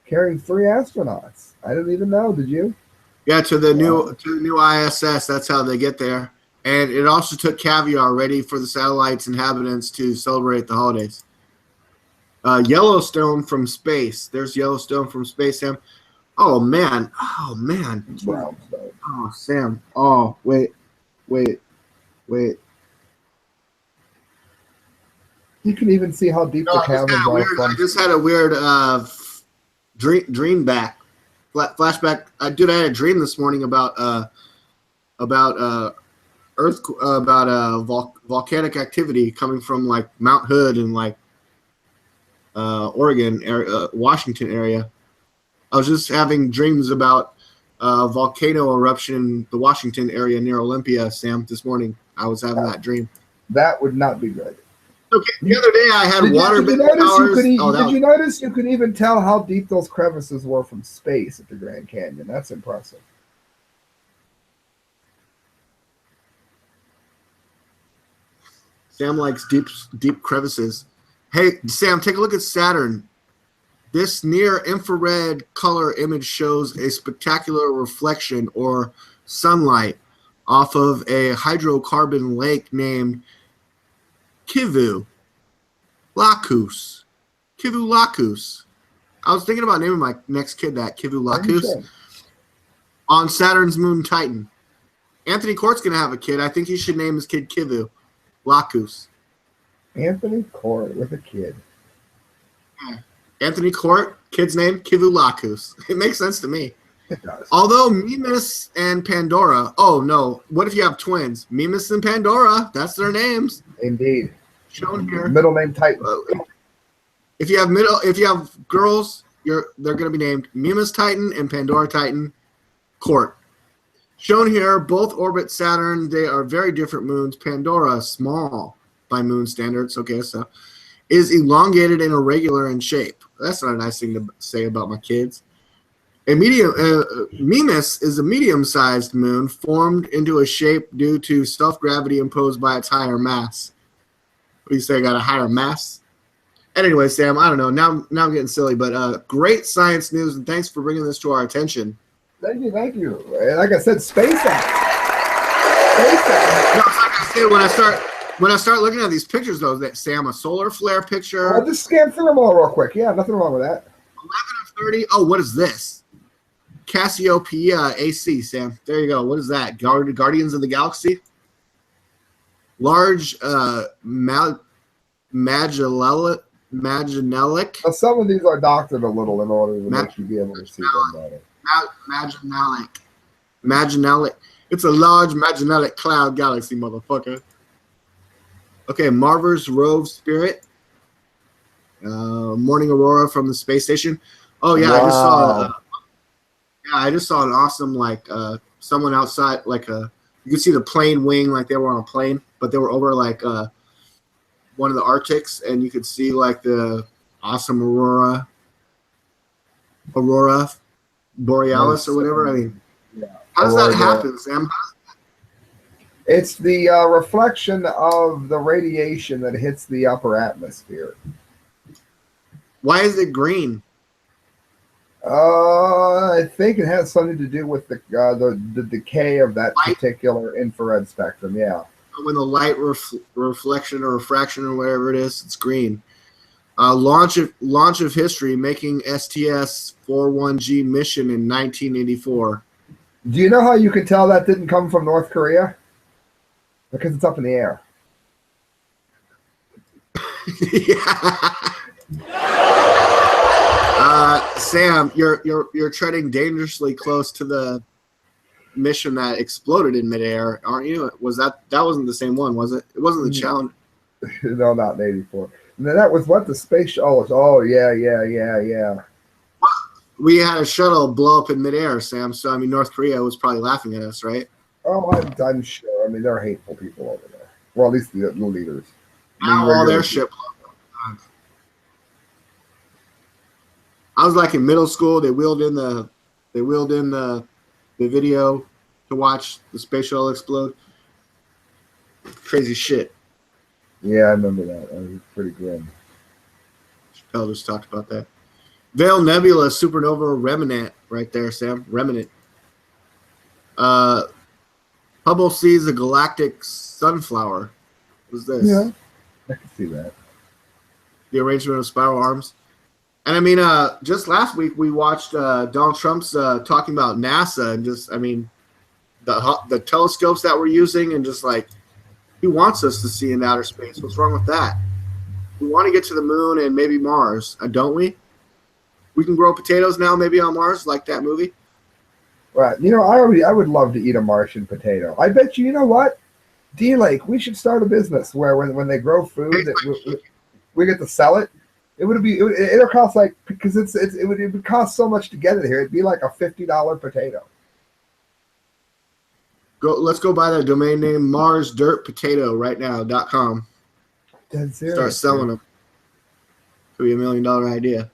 carrying 3 astronauts. I didn't even know. Did you? Yeah, to the new ISS. That's how they get there. And it also took caviar ready for the satellite's inhabitants to celebrate the holidays. Yellowstone from space. There's Yellowstone from space, Sam. Oh man. Brownstone. Oh, Sam. Oh, wait. You can even see how deep the caverns are from. I just had a weird dream back. Flashback. I had a dream this morning about volcanic activity coming from like Mount Hood and like Oregon area, Washington area. I was just having dreams about volcano eruption in the Washington area near Olympia, Sam, this morning. I was having that dream. That would not be good. Okay, the other day I had water did you notice you could even tell how deep those crevices were from space at the Grand Canyon? That's impressive. Sam likes deep crevices. Hey, Sam, take a look at Saturn. This near-infrared color image shows a spectacular reflection or sunlight off of a hydrocarbon lake named Kivu Lacus. Kivu Lacus. I was thinking about naming my next kid that, Kivu Lacus, on Saturn's moon Titan. Anthony Court's going to have a kid. I think he should name his kid Kivu Lacus. Anthony Court with a kid. Yeah. Anthony Court, kid's name, Kivu Lacus. It makes sense to me. It does. Although Mimas and Pandora, oh no, what if you have twins? Mimas and Pandora, that's their names. Indeed. Shown here. Middle name Titan. If you have girls, they're going to be named Mimas Titan and Pandora Titan Court. Shown here, both orbit Saturn. They are very different moons. Pandora, small by moon standards, okay, so is elongated and irregular in shape. That's not a nice thing to say about my kids. Mimas is a medium-sized moon formed into a shape due to self-gravity imposed by its higher mass. What do you say? I got a higher mass? Anyway, Sam, I don't know. Now I'm getting silly, but great science news, and thanks for bringing this to our attention. Thank you. Like I said, space out. Space out. No, it's like I said, when I start looking at these pictures, though, that Sam, a solar flare picture. I'll just scan through them all real quick. Yeah, nothing wrong with that. 11 of 30. Oh, what is this? Cassiopeia AC, Sam. There you go. What is that? Guardians of the Galaxy? Large Magellanic. Now, some of these are doctored a little in order to make you be able to see them better. Magellanic. It's a large Magellanic cloud galaxy, motherfucker. Okay, Mars Rove Spirit. Morning aurora from the space station. Oh yeah, wow. I just saw an awesome someone outside you could see the plane wing like they were on a plane, but they were over one of the Arctics, and you could see the awesome aurora borealis or whatever. I mean, how does that happen, Sam? It's the reflection of the radiation that hits the upper atmosphere. Why is it green? I think it has something to do with the decay of that particular infrared spectrum. Yeah. When the light reflection or refraction or whatever it is, it's green. Launch of history, making STS-41G mission in 1984. Do you know how you can tell that didn't come from North Korea? Because it's up in the air. Sam, you're treading dangerously close to the mission that exploded in midair, aren't you? That wasn't the same one, was it? It wasn't the challenge. No, not in '84. No, that was what the space. Oh, yeah. We had a shuttle blow up in midair, Sam. So I mean, North Korea was probably laughing at us, right? Oh, I'm sure. I mean, they're hateful people over there. Well, at least the leaders. Now all their shit blew up. I was in middle school. They wheeled in the video to watch the space shuttle explode. Crazy shit. Yeah, I remember that. That was pretty grim. Chappelle just talked about that. Veil Nebula supernova remnant right there, Sam. Remnant. Hubble sees a galactic sunflower. What is this? Yeah, I can see that. The arrangement of spiral arms. And I mean, just last week we watched Donald Trump's talking about NASA and the telescopes that we're using and he wants us to see in outer space. What's wrong with that? We want to get to the moon and maybe Mars, don't we? We can grow potatoes now, maybe on Mars, like that movie. Right. I would love to eat a Martian potato. I bet you know what? D-Lake, we should start a business where when they grow food, we get to sell it. It'll cost like, because it would cost so much to get it here. It'd be like a $50 potato. Let's go buy that domain name MarsDirtPotato right now.com. Dead serious, Start selling dude. them. Could be $1 million idea.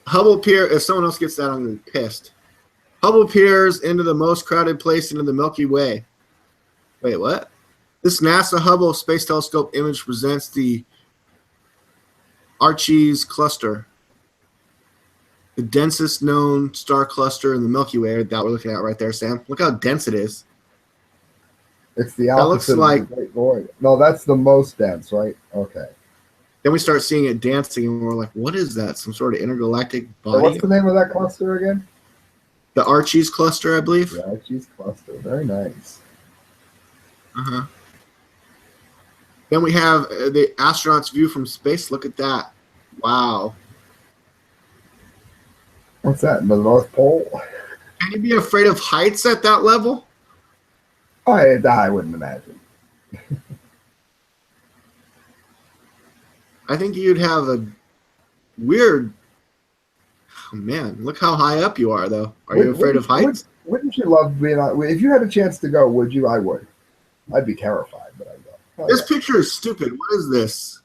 Hubble Pier. If someone else gets that, I'm gonna be pissed. Hubble peers into the most crowded place into the Milky Way. Wait, what? This NASA Hubble Space Telescope image presents the Archies cluster, the densest known star cluster in the Milky Way that we're looking at right there, Sam. Look how dense it is. It's the opposite of the Great Void. No, that's the most dense, right? Okay. Then we start seeing it dancing, and we're like, what is that? Some sort of intergalactic body? So what's the name of that cluster again? The Archies cluster, I believe. The Archies cluster. Very nice. Uh-huh. Then we have the astronaut's view from space. Look at that. Wow. What's that, in the North Pole? Can you be afraid of heights at that level? I wouldn't imagine. I think you'd have a weird... Oh, man, look how high up you are, though. Are you afraid of heights? Wouldn't you love being on... If you had a chance to go, would you? I would. I'd be terrified, but I'd go. Oh, this picture is stupid. What is this?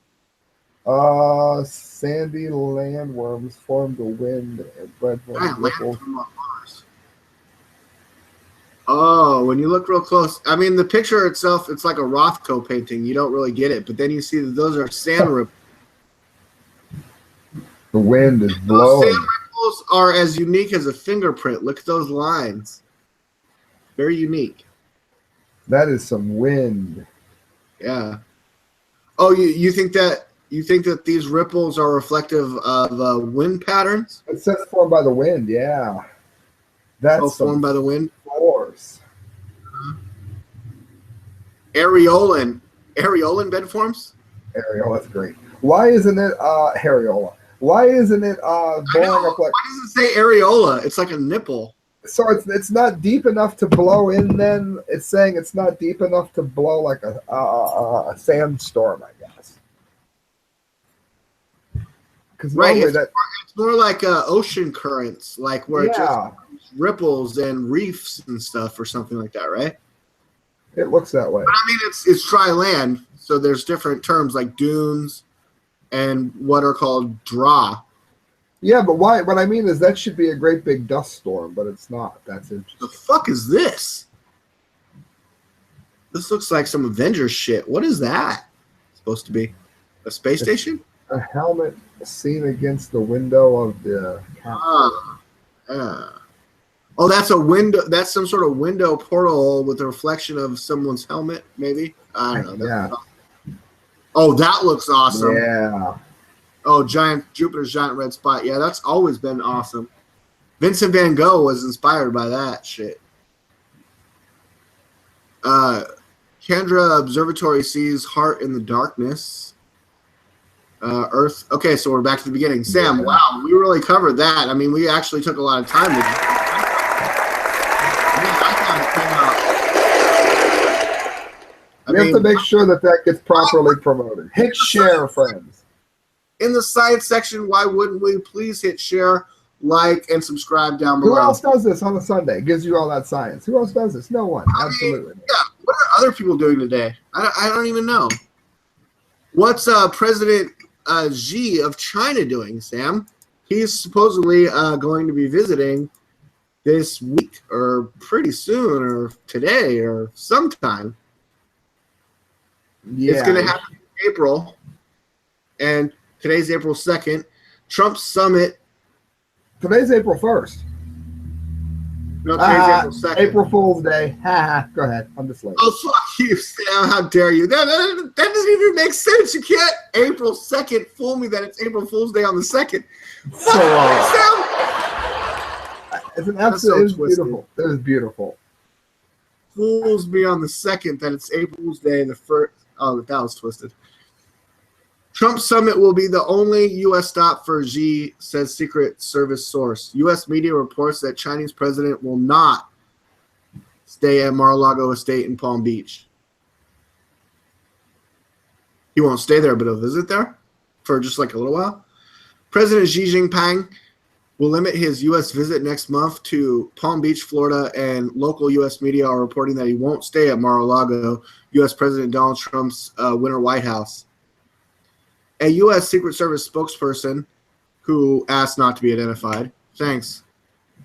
Sandy landworms formed a wind and bred ripples. Oh, when you look real close, I mean, the picture itself, it's like a Rothko painting. You don't really get it, but then you see that those are sand ripples. The wind is Those blowing. sand ripples are as unique as a fingerprint. Look at those lines. Very unique. That is some wind. Yeah. Oh, you think that these ripples are reflective of wind patterns? It says formed by the wind. Yeah, that's formed by the wind. Force. Areolan bed forms. Areola, that's great. Why isn't it Hariola? Why isn't it blowing up like? Why does it say areola? It's like a nipple. So it's not deep enough to blow in. Then it's saying it's not deep enough to blow like a sandstorm, I guess. Because right, it's more like ocean currents, like where it just ripples and reefs and stuff, or something like that, right? It looks that way. But I mean, it's dry land, so there's different terms like dunes and what are called draw. Yeah, but why? What I mean is that should be a great big dust storm, but it's not. That's interesting. The fuck is this? This looks like some Avengers shit. What is that supposed to be? A space station? A helmet seen against the window of the capsule. Oh, that's a window. That's some sort of window portal with a reflection of someone's helmet, maybe. I don't know. Yeah. Oh, that looks awesome. Yeah. Oh, Jupiter's giant red spot. Yeah, that's always been awesome. Vincent Van Gogh was inspired by that shit. Kendra Observatory sees heart in the darkness. Earth. Okay, so we're back to the beginning. Sam, wow, we really covered that. I mean, we actually took a lot of time to We have to make sure that gets properly promoted. Hit share, friends. In the science section, why wouldn't we please hit share, like, and subscribe down below? Who else does this on a Sunday? It gives you all that science. Who else does this? No one. Absolutely. Yeah. What are other people doing today? I don't even know. What's President Xi of China doing, Sam? He's supposedly going to be visiting this week or pretty soon or today or sometime. Yeah. It's going to happen in April, and today's April 2nd. Trump's summit. Today's April 1st. No, today's April 2nd. April Fool's Day. Go ahead. I'm just late. Oh, fuck you, Sam. How dare you? That doesn't even make sense. You can't April 2nd fool me that it's April Fool's Day on the 2nd. So Sam! It's an absolute beautiful. It was beautiful. Fools me on the 2nd that it's April Fool's Day and the 1st. Oh, that was twisted. Trump summit will be the only U.S. stop for Xi, says Secret Service source. U.S. media reports that Chinese president will not stay at Mar-a-Lago Estate in Palm Beach. He won't stay there, but he'll visit there? for just like a little while. President Xi Jinping will limit his U.S. visit next month to Palm Beach, Florida, and local U.S. media are reporting that he won't stay at Mar-a-Lago, U.S. President Donald Trump's winter White House. A U.S. Secret Service spokesperson who asked not to be identified. Thanks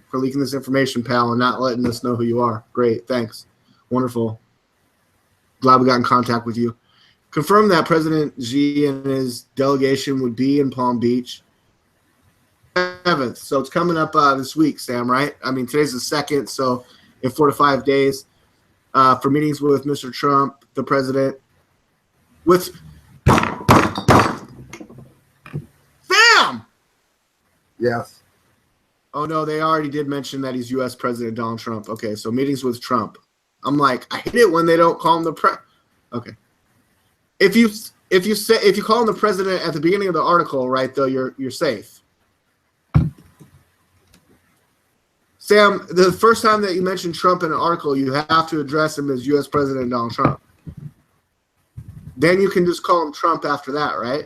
for leaking this information, pal, and not letting us know who you are. Great, thanks. Wonderful. Glad we got in contact with you. Confirmed that President Xi and his delegation would be in Palm Beach 7th. So it's coming up this week, Sam, right? I mean, today's the 2nd, so in 4 to 5 days for meetings with Mr. Trump, the president. With Sam! Yes. Oh, no, they already did mention that he's U.S. President Donald Trump. Okay, so meetings with Trump. I'm like, I hate it when they don't call him the Okay. If you call him the president at the beginning of the article, right, though, you're safe. Sam, the first time that you mention Trump in an article, you have to address him as U.S. President Donald Trump. Then you can just call him Trump after that, right?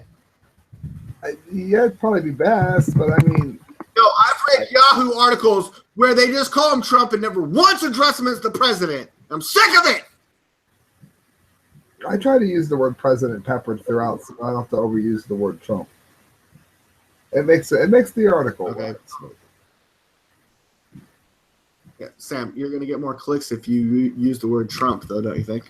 Yeah, it'd probably be best, but I mean... No, I've read Yahoo articles where they just call him Trump and never once address him as the president. I'm sick of it! I try to use the word president peppered throughout, so I don't have to overuse the word Trump. It makes the article okay. Right. Yeah, Sam, you're going to get more clicks if you use the word Trump, though, don't you think?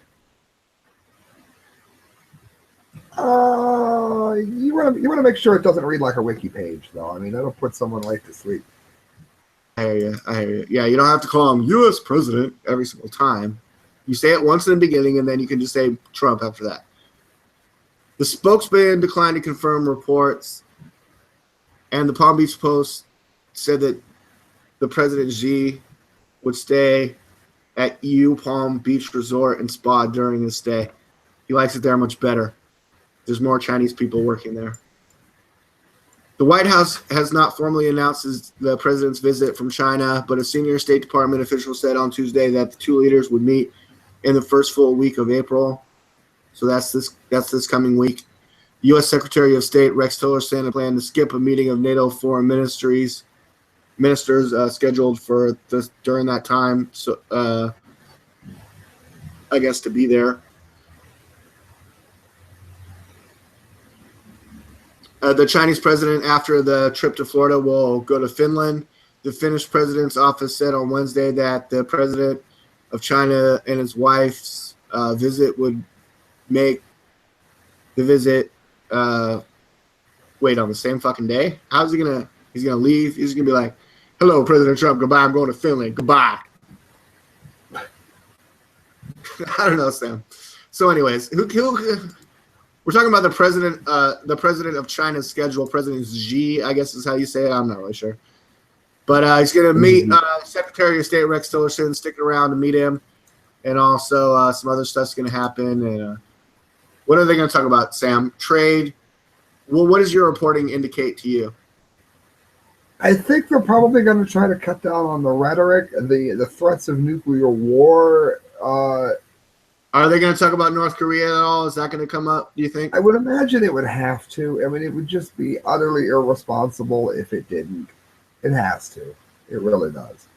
You want to make sure it doesn't read like a wiki page, though. I mean, that'll put someone right to sleep. I hear you. Yeah, you don't have to call him U.S. President every single time. You say it once in the beginning, and then you can just say Trump after that. The spokesman declined to confirm reports, and the Palm Beach Post said that the President Xi would stay at EU Palm Beach Resort and Spa during his stay. He likes it there much better. There's more Chinese people working there. The White House has not formally announced the president's visit from China, but a senior State Department official said on Tuesday that the two leaders would meet in the first full week of April. So that's this coming week. U.S. Secretary of State Rex Tillerson planned to skip a meeting of NATO foreign ministers scheduled for during that time. So I guess to be there. The Chinese president, after the trip to Florida, will go to Finland. The Finnish president's office said on Wednesday that the president of China and his wife's visit would make the visit wait on the same fucking day. How's he gonna? He's gonna leave. He's gonna be like, "Hello, President Trump. Goodbye. I'm going to Finland. Goodbye." I don't know, Sam. So, anyways, we're talking about the president of China's schedule. President Xi, I guess is how you say it. I'm not really sure. But he's going to meet Secretary of State Rex Tillerson, sticking around to meet him. And also some other stuff's going to happen. And what are they going to talk about, Sam? Trade. Well, what does your reporting indicate to you? I think they're probably going to try to cut down on the rhetoric, the threats of nuclear war. Are they going to talk about North Korea at all? Is that going to come up, do you think? I would imagine it would have to. I mean, it would just be utterly irresponsible if it didn't. It has to. It really does.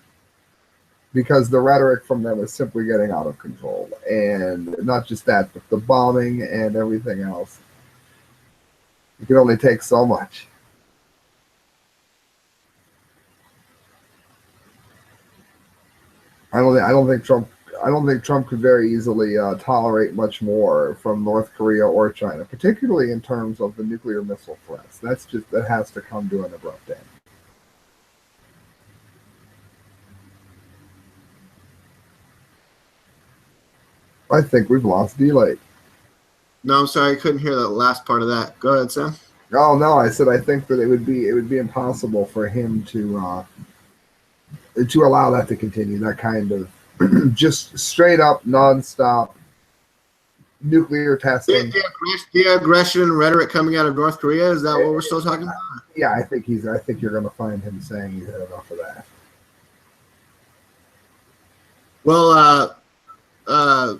Because the rhetoric from them is simply getting out of control. And not just that, but the bombing and everything else. It can only take so much. I don't think Trump could very easily tolerate much more from North Korea or China, particularly in terms of the nuclear missile threats. That has to come to an abrupt end. I think we've lost delay. No, I'm sorry, I couldn't hear the last part of that. Go ahead, Sam. Oh no, I said I think that it would be impossible for him to allow that to continue. That kind of just straight up, nonstop nuclear testing. The aggression rhetoric coming out of North Korea, is that what we're still talking about? Yeah, I think you're going to find him saying he's had enough of that. Well,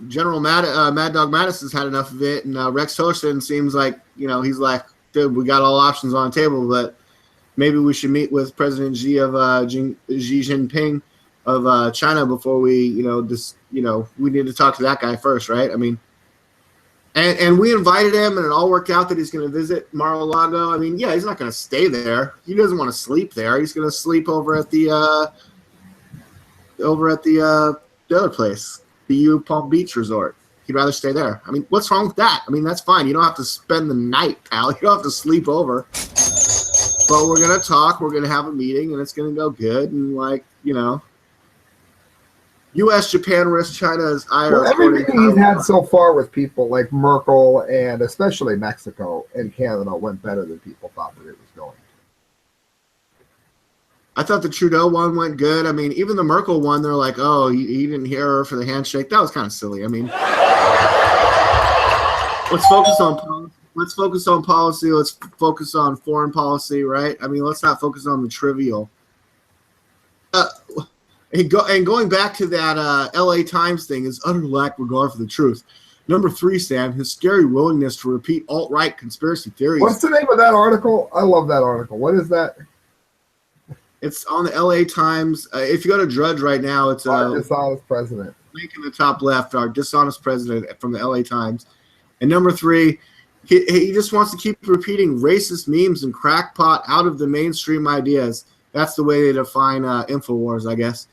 General Mad Dog Mattis has had enough of it, and Rex Tillerson seems like, he's like, dude, we got all options on the table, but maybe we should meet with President Xi Jinping of China before we, we need to talk to that guy first, right? I mean, and we invited him, and it all worked out that he's going to visit Mar-a-Lago. I mean, yeah, he's not going to stay there. He doesn't want to sleep there. He's going to sleep over at the other place, the U Palm Beach Resort. He'd rather stay there. I mean, what's wrong with that? I mean, that's fine. You don't have to spend the night, pal. You don't have to sleep over. But we're going to talk. We're going to have a meeting, and it's going to go good. And, U.S., Japan, risk China's ire. Well, everything he's had so far with people like Merkel and especially Mexico and Canada went better than people thought that it was going. I thought the Trudeau one went good. I mean, even the Merkel one, they're like, oh, he didn't hear her for the handshake. That was kind of silly. I mean, let's focus on policy. Let's focus on policy. Let's focus on foreign policy, right? I mean, let's not focus on the trivial. And going back to that L.A. Times thing is utter lack of regard for the truth. Number 3, Sam, his scary willingness to repeat alt-right conspiracy theories. What's the name of that article? I love that article. What is that? It's on the L.A. Times. If you go to Drudge right now, it's our dishonest president. Link in the top left, our dishonest president from the L.A. Times. And number 3, he just wants to keep repeating racist memes and crackpot out of the mainstream ideas. That's the way they define InfoWars, I guess.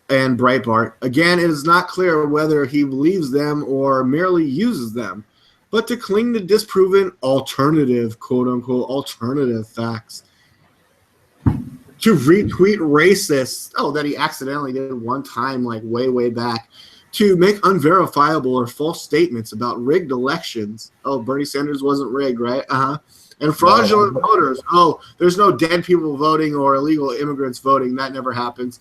And Breitbart. Again, it is not clear whether he believes them or merely uses them, but to cling to disproven alternative, quote-unquote, alternative facts. To retweet racists, that he accidentally did one time, like way, way back. To make unverifiable or false statements about rigged elections. Oh, Bernie Sanders wasn't rigged, right? And fraudulent voters. Oh, there's no dead people voting or illegal immigrants voting. That never happens.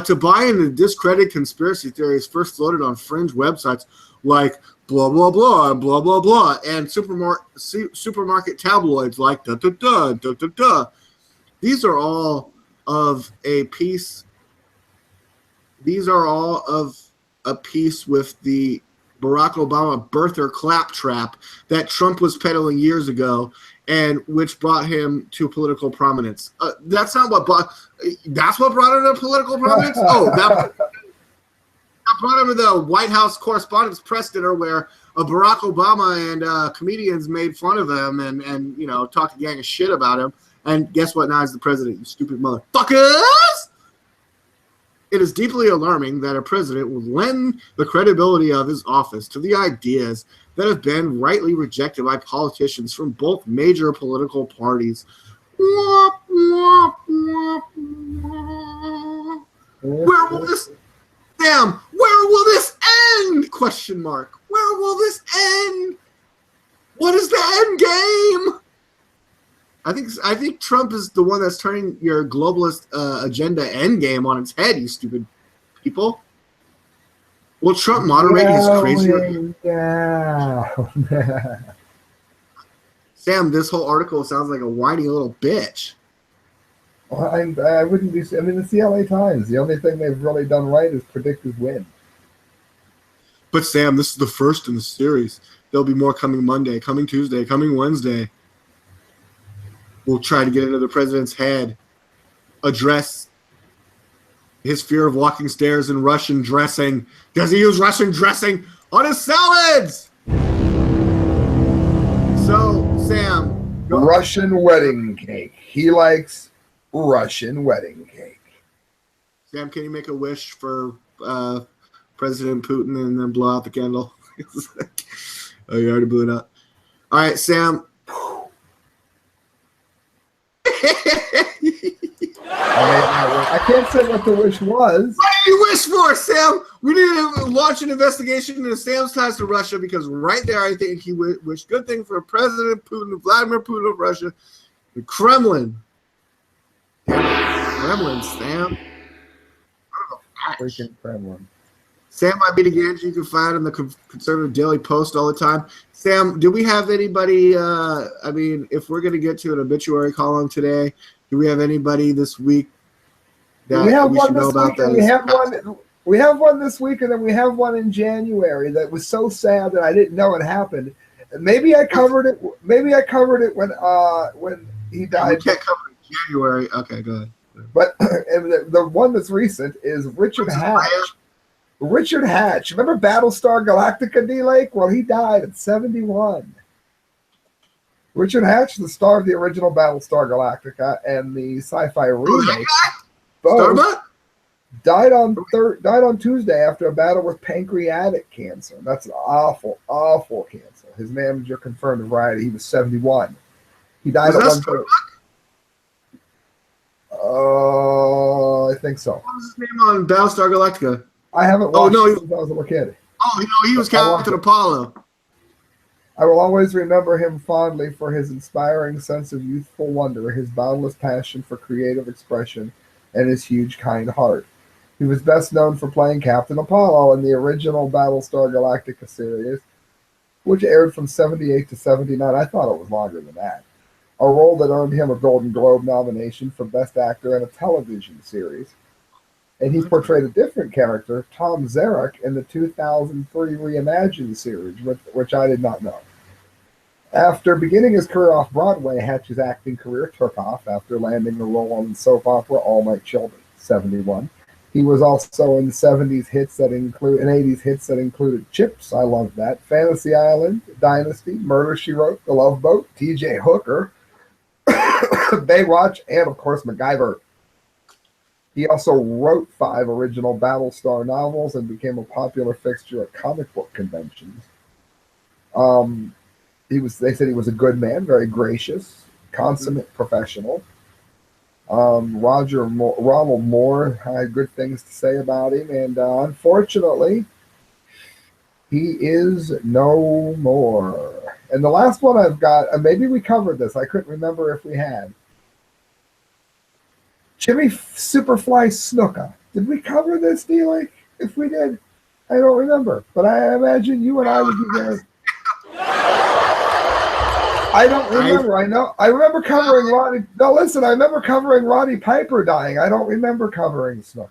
To buy into discredited conspiracy theories first floated on fringe websites like blah, blah, blah, blah, blah, blah, and supermarket tabloids like da, da, da, da, da, da. These are all of a piece. These are all of a piece with the Barack Obama birther claptrap that Trump was peddling years ago, and which brought him to political prominence. That's not what brought. That's what brought him to political prominence. That brought him to the White House Correspondents' Press dinner where Barack Obama and comedians made fun of him and talked a gang of shit about him. And guess what? Now he's the president. You stupid motherfuckers! It is deeply alarming that a president will lend the credibility of his office to the ideas that have been rightly rejected by politicians from both major political parties. Where will this end? Question mark. Where will this end? What is the end game? I think Trump is the one that's turning your globalist agenda end game on its head, you stupid people. Will Trump moderate his crazy? Sam, this whole article sounds like a whiny little bitch. Well, I wouldn't be. I mean, it's the LA Times. The only thing they've really done right is predict his win. But Sam, this is the first in the series. There'll be more coming Monday, coming Tuesday, coming Wednesday. We'll try to get into the president's head, address his fear of walking stairs in Russian dressing. Does he use Russian dressing on his salads? So, Sam. Russian wedding cake. He likes Russian wedding cake. Sam, can you make a wish for President Putin and then blow out the candle? Oh, you already blew it out. All right, Sam. I can't say what the wish was. What did you wish for, Sam? We need to launch an investigation into Sam's ties to Russia because right there, I think he wished good thing for President Putin, Vladimir Putin of Russia, the Kremlin. Kremlin, Sam. Freaking Kremlin. Sam might be the Ganji you can find in the Conservative Daily Post all the time. Sam, do we have anybody, if we're going to get to an obituary column today, do we have anybody this week that we should know about? We have one this week, and then we have one in January that was so sad that I didn't know it happened. Maybe I covered it. Maybe I covered it when he died. We can't cover it in January. Okay, go ahead. But and the one that's recent is Richard Hatch. Richard Hatch. Remember Battlestar Galactica, D-Lake? Well, he died at 71. Richard Hatch, the star of the original Battlestar Galactica and the sci-fi remake, both died on Tuesday after a battle with pancreatic cancer. That's an awful, awful cancer. His manager confirmed to Variety he was 71. He died at 1:30. I think so. What was his name on Battlestar Galactica? I haven't watched it since I was a little kid. Oh, he was Captain Apollo. I will always remember him fondly for his inspiring sense of youthful wonder, his boundless passion for creative expression, and his huge, kind heart. He was best known for playing Captain Apollo in the original Battlestar Galactica series, which aired from 78 to 79. I thought it was longer than that. A role that earned him a Golden Globe nomination for Best Actor in a Television Series. And he portrayed a different character, Tom Zarek, in the 2003 Reimagined series, which I did not know. After beginning his career off Broadway, Hatch's acting career took off after landing a role on the soap opera All My Children, 71. He was also in 70s hits that include and 80s hits that included Chips, I love that, Fantasy Island, Dynasty, Murder, She Wrote, The Love Boat, T.J. Hooker, Baywatch, and of course MacGyver. He also wrote 5 original Battlestar novels and became a popular fixture at comic book conventions. They said he was a good man, very gracious, consummate professional. Ronald Moore had good things to say about him, and unfortunately, he is no more. And the last one I've got, maybe we covered this. I couldn't remember if we had. Jimmy Superfly Snuka. Did we cover this, D-Lake? If we did, I don't remember. But I imagine you and I would be very... I don't remember. I remember covering Roddy. No, listen, I remember covering Roddy Piper dying. I don't remember covering Snuka.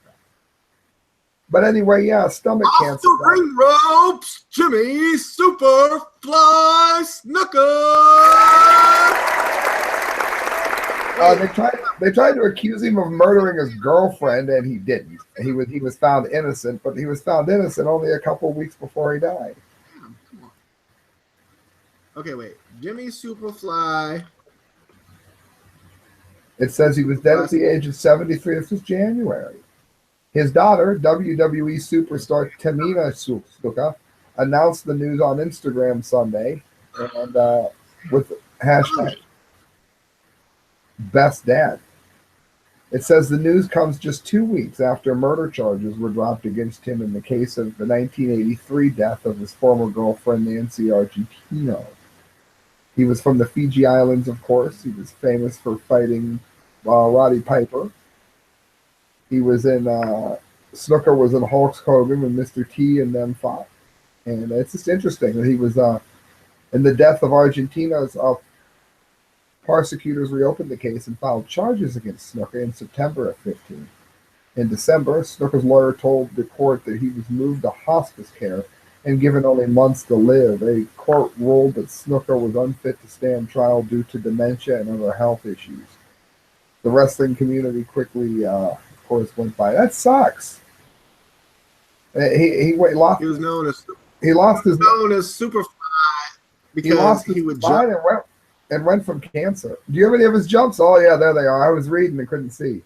But anyway, yeah, stomach cancer. Off the ring ropes, Jimmy Superfly Snuka. They tried to accuse him of murdering his girlfriend, and he didn't. He was found innocent, but he was found innocent only a couple of weeks before he died. Damn, come on. Okay, wait. Jimmy Superfly. It says he was dead at the age of 73. This was January. His daughter, WWE superstar Tamina Snuka, announced the news on Instagram Sunday, and with hashtag Best Dad. It says the news comes just 2 weeks after murder charges were dropped against him in the case of the 1983 death of his former girlfriend, Nancy Argentino. He was from the Fiji Islands, of course. He was famous for fighting Roddy Piper. He was in, Snuka was in Hulk Hogan when Mr. T and them fought. And it's just interesting that he was, in the death of Argentino's, prosecutors reopened the case and filed charges against Snuka in September of 15. In December, Snuka's lawyer told the court that he was moved to hospice care and given only months to live. A court ruled that Snuka was unfit to stand trial due to dementia and other health issues. The wrestling community quickly, of course, went by. That sucks. He lost. He was known as. He lost his. Known as Superfly because he would jump. And went from cancer. Do you have any of his jumps? Oh yeah, there they are. I was reading and couldn't see.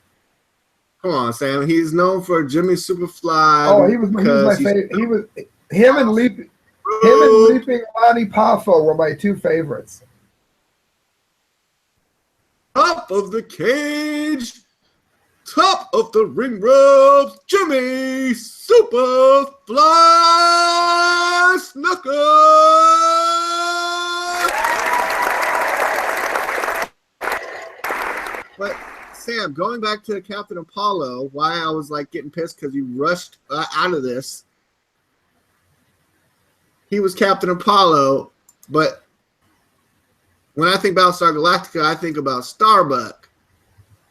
Come on, Sam. He's known for Jimmy Superfly. Oh, he was my favorite. He was him and Leaping Lonnie Poffo were my 2 favorites. Top of the cage, top of the ring ropes, Jimmy Superfly Snuka. But Sam, going back to Captain Apollo, why I was like getting pissed because you rushed out of this. He was Captain Apollo, but when I think about Star Galactica, I think about Starbuck.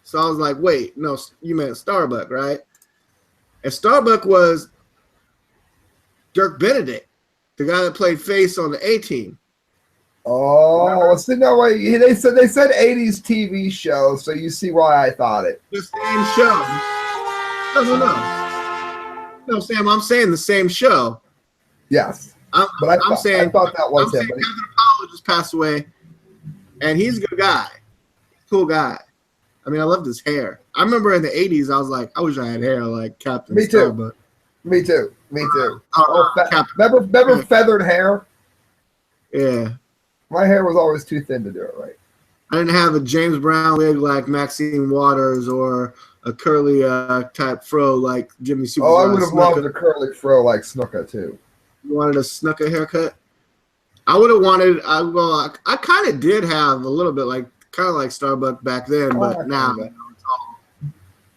So I was like, wait, no, you meant Starbuck, right? And Starbuck was Dirk Benedict, the guy that played Face on the A-Team. Oh, so no way. They said 80s TV show, so you see why I thought it. The same show. No. No, Sam, I'm saying the same show. Yes, I'm saying I thought that was him. Captain Apollo just passed away, and he's a good guy, cool guy. I mean, I loved his hair. I remember in the '80s, I was like, I wish I had hair like Captain. Me too. Starbuck. Me too. Captain. Remember feathered hair? Yeah. My hair was always too thin to do it right. I didn't have a James Brown wig like Maxine Waters or a curly type fro like Jimmy Superfly. Oh, I would have loved a curly fro like Snuka too. You wanted a Snuka haircut? I would have wanted. I kind of did have a little bit kind of like Starbuck back then, but now.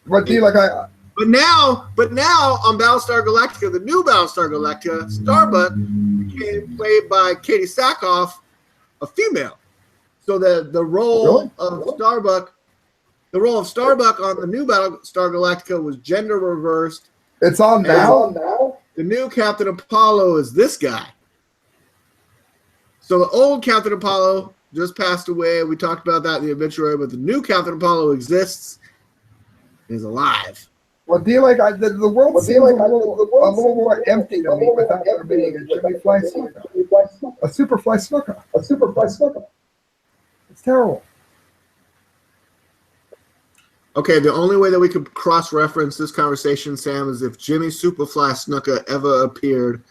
What do you like? But now on Battlestar Galactica, the new Battlestar Galactica, Starbuck became played by Katie Sackhoff, a female. So the role of Starbuck, on the new Battlestar Galactica was gender reversed. It's on now. The new Captain Apollo is this guy. So the old Captain Apollo just passed away. We talked about that in the obituary, but the new Captain Apollo exists. Is alive. Well, do you like the world seems like a little more empty to me without there being a Jimmy Fly Snuka. A Superfly Snuka. It's terrible. Okay, the only way that we could cross-reference this conversation, Sam, is if Jimmy Superfly Snuka ever appeared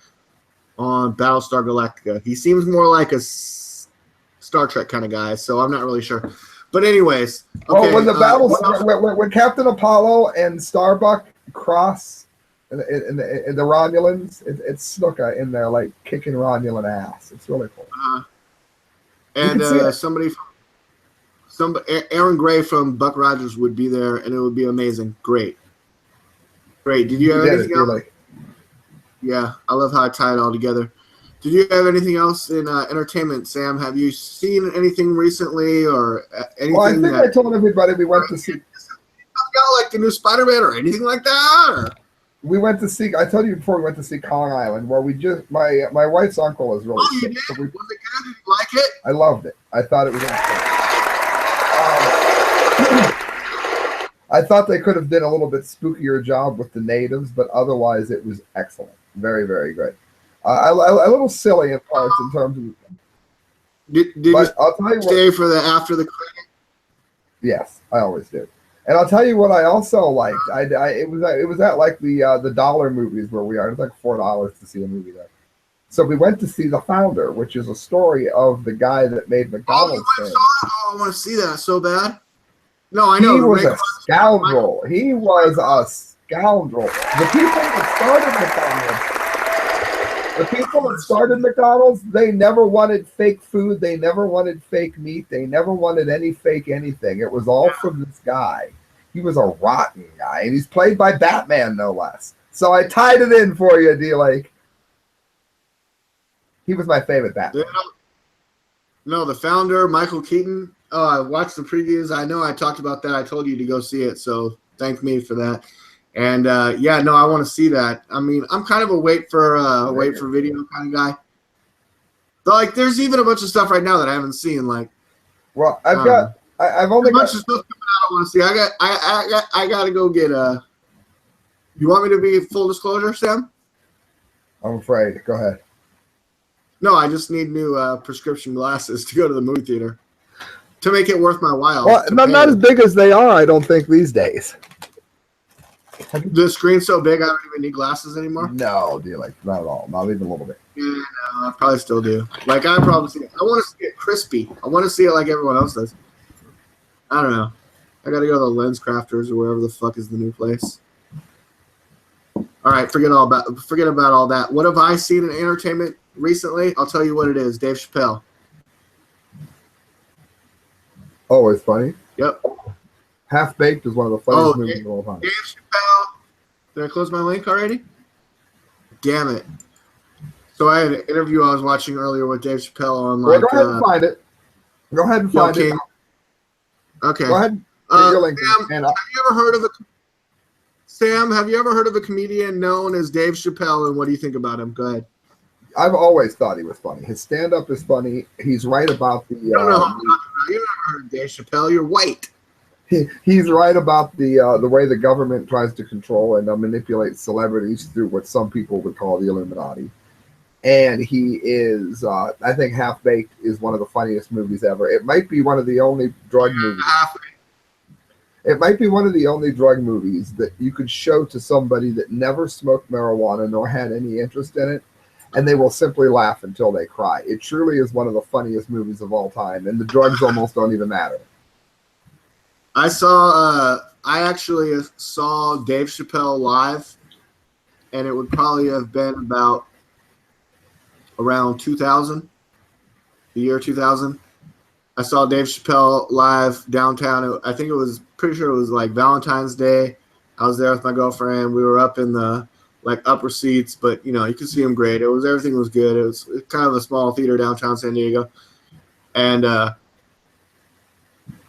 on Battlestar Galactica. He seems more like a Star Trek kind of guy, so I'm not really sure. But anyways, okay, when when Captain Apollo and Starbuck cross in the Romulans, it's Snuka in there like kicking Romulan ass. It's really cool. And Aaron Gray from Buck Rogers would be there, and it would be amazing. Great. Did you have anything else? Really. Yeah, I love how I tie it all together. Did you have anything else in entertainment, Sam? Have you seen anything recently or anything? Well, I think I told everybody we went to see. Got like the new Spider-Man or anything like that? Or? We went to see. I told you before we went to see Kong Island, where we just my wife's uncle is really sick. You did? Was it good? Did you like it? I loved it. I thought it was interesting. I thought they could have done a little bit spookier job with the natives, but otherwise it was excellent. Very, very good. A little silly in parts in terms of. Did you I'll tell you stay for the after the credit? Yes, I always do. And I'll tell you what I also liked. It was at like the dollar movies where we are. It's like $4 to see a movie there. So we went to see The Founder, which is a story of the guy that made McDonald's. I want to see that so bad. No, I know. He was a scoundrel. He was a scoundrel. The people that started McDonald's, they never wanted fake food. They never wanted fake meat. They never wanted any fake anything. It was all from this guy. He was a rotten guy, and he's played by Batman, no less. So I tied it in for you, D-Lake. He was my favorite Batman. No, The Founder, Michael Keaton. Oh, I watched the previews. I know I talked about that. I told you to go see it, so thank me for that. And I want to see that. I mean, I'm kind of a wait for video kind of guy. But like, there's even a bunch of stuff right now that I haven't seen. Like, well, I've only got a bunch of stuff coming out I want to see. I got to go get a. You want me to be full disclosure, Sam? I'm afraid. Go ahead. No, I just need new prescription glasses to go to the movie theater to make it worth my while. Well, not as big as they are, I don't think, these days. The screen's so big, I don't even need glasses anymore. No, D-Lake, not at all. Not even a little bit. Yeah, no, I probably still do. Like, I probably see it. I want to see it crispy. I want to see it like everyone else does. I don't know. I got to go to the Lens Crafters or wherever the fuck is the new place. All right, forget about all that. What have I seen in entertainment recently? I'll tell you what it is. Dave Chappelle. Oh, it's funny? Yep. Half Baked is one of the funniest movies of all time. Dave Chappelle. Did I close my link already? Damn it. So I had an interview I was watching earlier with Dave Chappelle on like. Well, go ahead and find it. Go ahead and find it. Okay. Go ahead. Your link. Sam, have you ever heard of a comedian known as Dave Chappelle, and what do you think about him? Go ahead. I've always thought he was funny. His stand-up is funny. He's right about the. You don't know how I'm talking about. You never heard Dave Chappelle. You're white. He's right about the way the government tries to control and manipulate celebrities through what some people would call the Illuminati. And he is, I think, Half Baked is one of the funniest movies ever. It might be one of the only drug movies. It might be one of the only drug movies that you could show to somebody that never smoked marijuana nor had any interest in it, and they will simply laugh until they cry. It truly is one of the funniest movies of all time, and the drugs almost don't even matter. I actually saw Dave Chappelle live, and it would probably have been about around 2000, the year 2000. I saw Dave Chappelle live downtown. I think it was, pretty sure it was like Valentine's Day. I was there with my girlfriend. We were up in the like upper seats, but you know, you could see him great. Everything was good. It was kind of a small theater downtown San Diego. And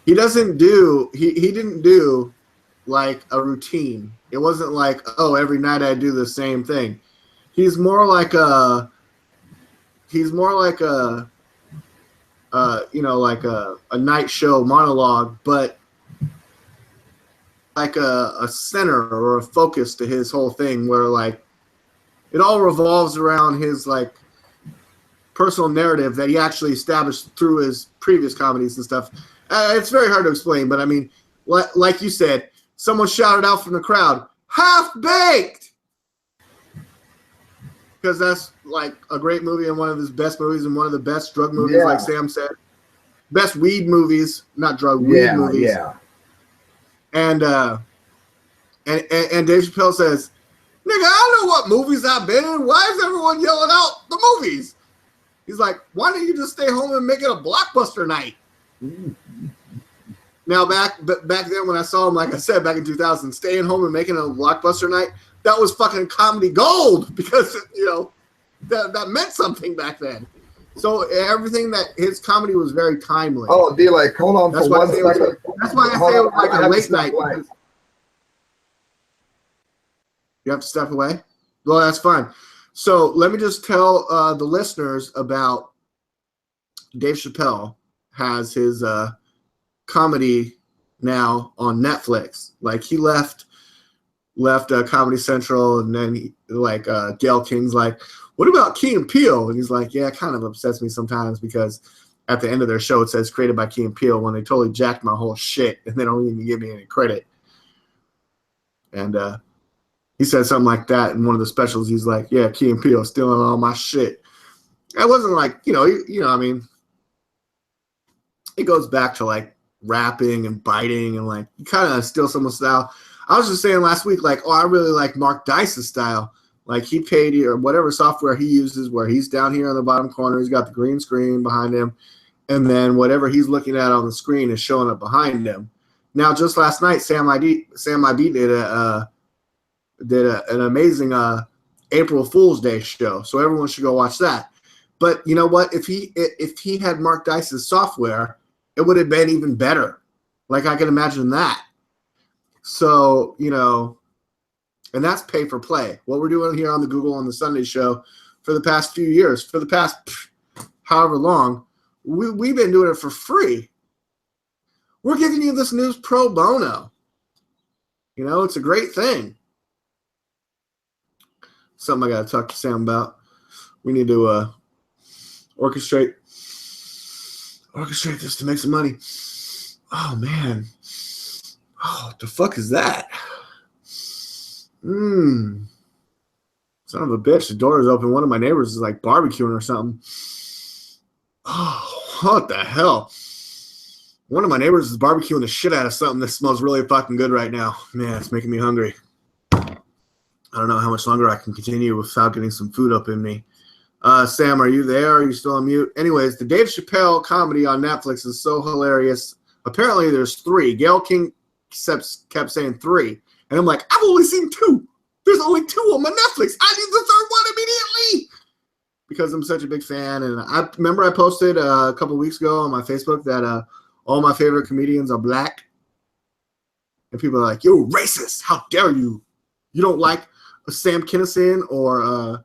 he didn't do like a routine. It wasn't like, oh, every night I do the same thing. He's more like a night show monologue, but like a center or a focus to his whole thing, where like it all revolves around his like personal narrative that he actually established through his previous comedies and stuff. It's very hard to explain, but I mean, like you said, someone shouted out from the crowd, "Half Baked!" Because that's like a great movie and one of his best movies and one of the best drug movies, like Sam said. Best weed movies, not drug, weed movies. Yeah. And Dave Chappelle says, "Nigga, I know what movies I've been in. Why is everyone yelling out the movies?" He's like, "Why don't you just stay home and make it a blockbuster night?" Now, back then when I saw him, like I said, back in 2000, staying home and making a blockbuster night, that was fucking comedy gold, because, you know, that meant something back then. So everything that his comedy was very timely. Oh, D, like, hold on for 1 second. That's why I say it was like a late night. You have to step away? Well, that's fine. So let me just tell the listeners about Dave Chappelle has his comedy now on Netflix. Like, he left Comedy Central, and then Gayle King's like, "What about Key and Peele?" And he's like, "Yeah, it kind of upsets me sometimes, because at the end of their show it says created by Key and Peele, when they totally jacked my whole shit and they don't even give me any credit." And he said something like that in one of the specials. He's like, "Yeah, Key and Peele stealing all my shit." I wasn't like, I mean, it goes back to like rapping and biting and like you kind of steal someone's style. I was just saying last week, like, I really like Mark Dice's style. Like, he paid, or whatever software he uses, where he's down here in the bottom corner, he's got the green screen behind him, and then whatever he's looking at on the screen is showing up behind him. Now, just last night, Sam IB did an amazing April Fool's Day show, so everyone should go watch that. But you know what? If he had Mark Dice's software, it would have been even better. Like, I can imagine that. So, and that's pay for play. What we're doing here on the Google on the Sunday show for the past few years, for the past however long, we've been doing it for free. We're giving you this news pro bono. It's a great thing. Something I got to talk to Sam about. We need to orchestrate this to make some money. Oh, man. Oh, what the fuck is that? Son of a bitch. The door is open. One of my neighbors is like barbecuing or something. Oh, what the hell? One of my neighbors is barbecuing the shit out of something that smells really fucking good right now. Man, it's making me hungry. I don't know how much longer I can continue without getting some food up in me. Sam, are you there? Are you still on mute? Anyways, the Dave Chappelle comedy on Netflix is so hilarious. Apparently there's 3. Gayle King kept saying 3. And I'm like, I've only seen 2. There's only 2 on my Netflix. I need the 3rd one immediately, because I'm such a big fan. And I remember I posted a couple weeks ago on my Facebook that all my favorite comedians are black. And people are like, "You're racist. How dare you? You don't like Sam Kinison or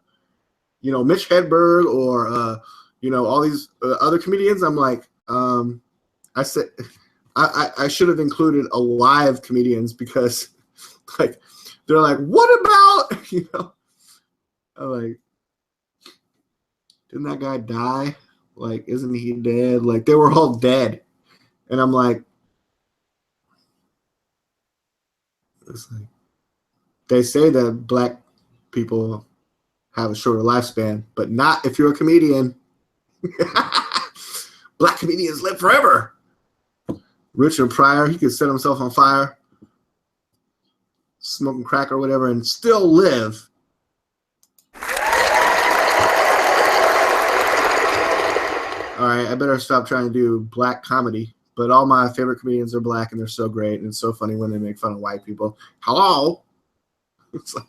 Mitch Hedberg or all these other comedians, I'm like, I said I should have included a live comedians because like they're like, what about I'm like, didn't that guy die? Like, isn't he dead? Like, they were all dead. And I'm like, it's like they say that black people have a shorter lifespan, but not if you're a comedian. Black comedians live forever. Richard Pryor, he could set himself on fire, smoking crack or whatever, and still live. All right, I better stop trying to do black comedy. But all my favorite comedians are black, and they're so great, and it's so funny when they make fun of white people. Hello? It's like,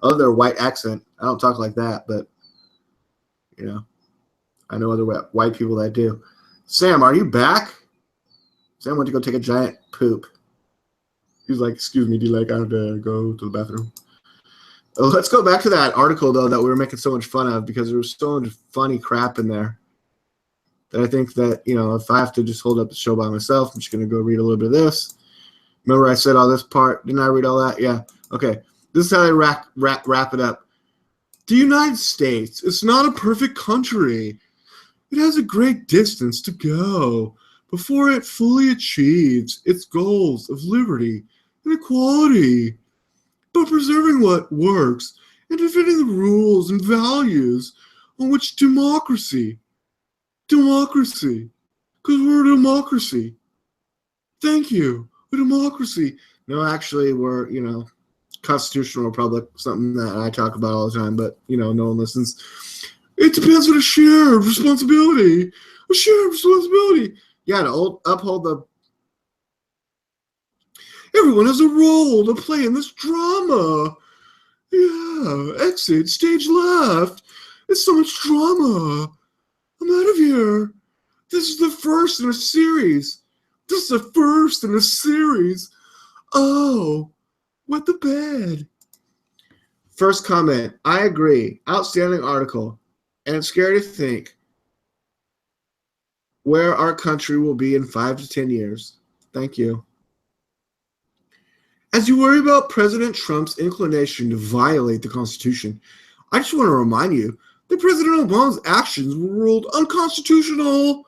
I love their white accent. I don't talk like that, but, I know other white people that do. Sam, are you back? Sam went to go take a giant poop. He's like, excuse me, D-Like, I have to go to the bathroom. Let's go back to that article, though, that we were making so much fun of because there was so much funny crap in there that I think that, if I have to just hold up the show by myself, I'm just going to go read a little bit of this. Remember I said all this part? Didn't I read all that? Yeah. Okay. This is how I wrap it up. The United States is not a perfect country. It has a great distance to go before it fully achieves its goals of liberty and equality. But preserving what works and defending the rules and values on which democracy, because we're a democracy. Thank you, a democracy. No, actually, we're, constitutional republic, something that I talk about all the time, but, no one listens. It depends on a shared responsibility. Yeah, to uphold the... Everyone has a role to play in this drama. Yeah, exit, stage left. It's so much drama. I'm out of here. This is the first in a series. Oh, wet the bed. First comment. I agree. Outstanding article. And it's scary to think where our country will be in 5 to 10 years. Thank you. As you worry about President Trump's inclination to violate the Constitution, I just want to remind you that President Obama's actions were ruled unconstitutional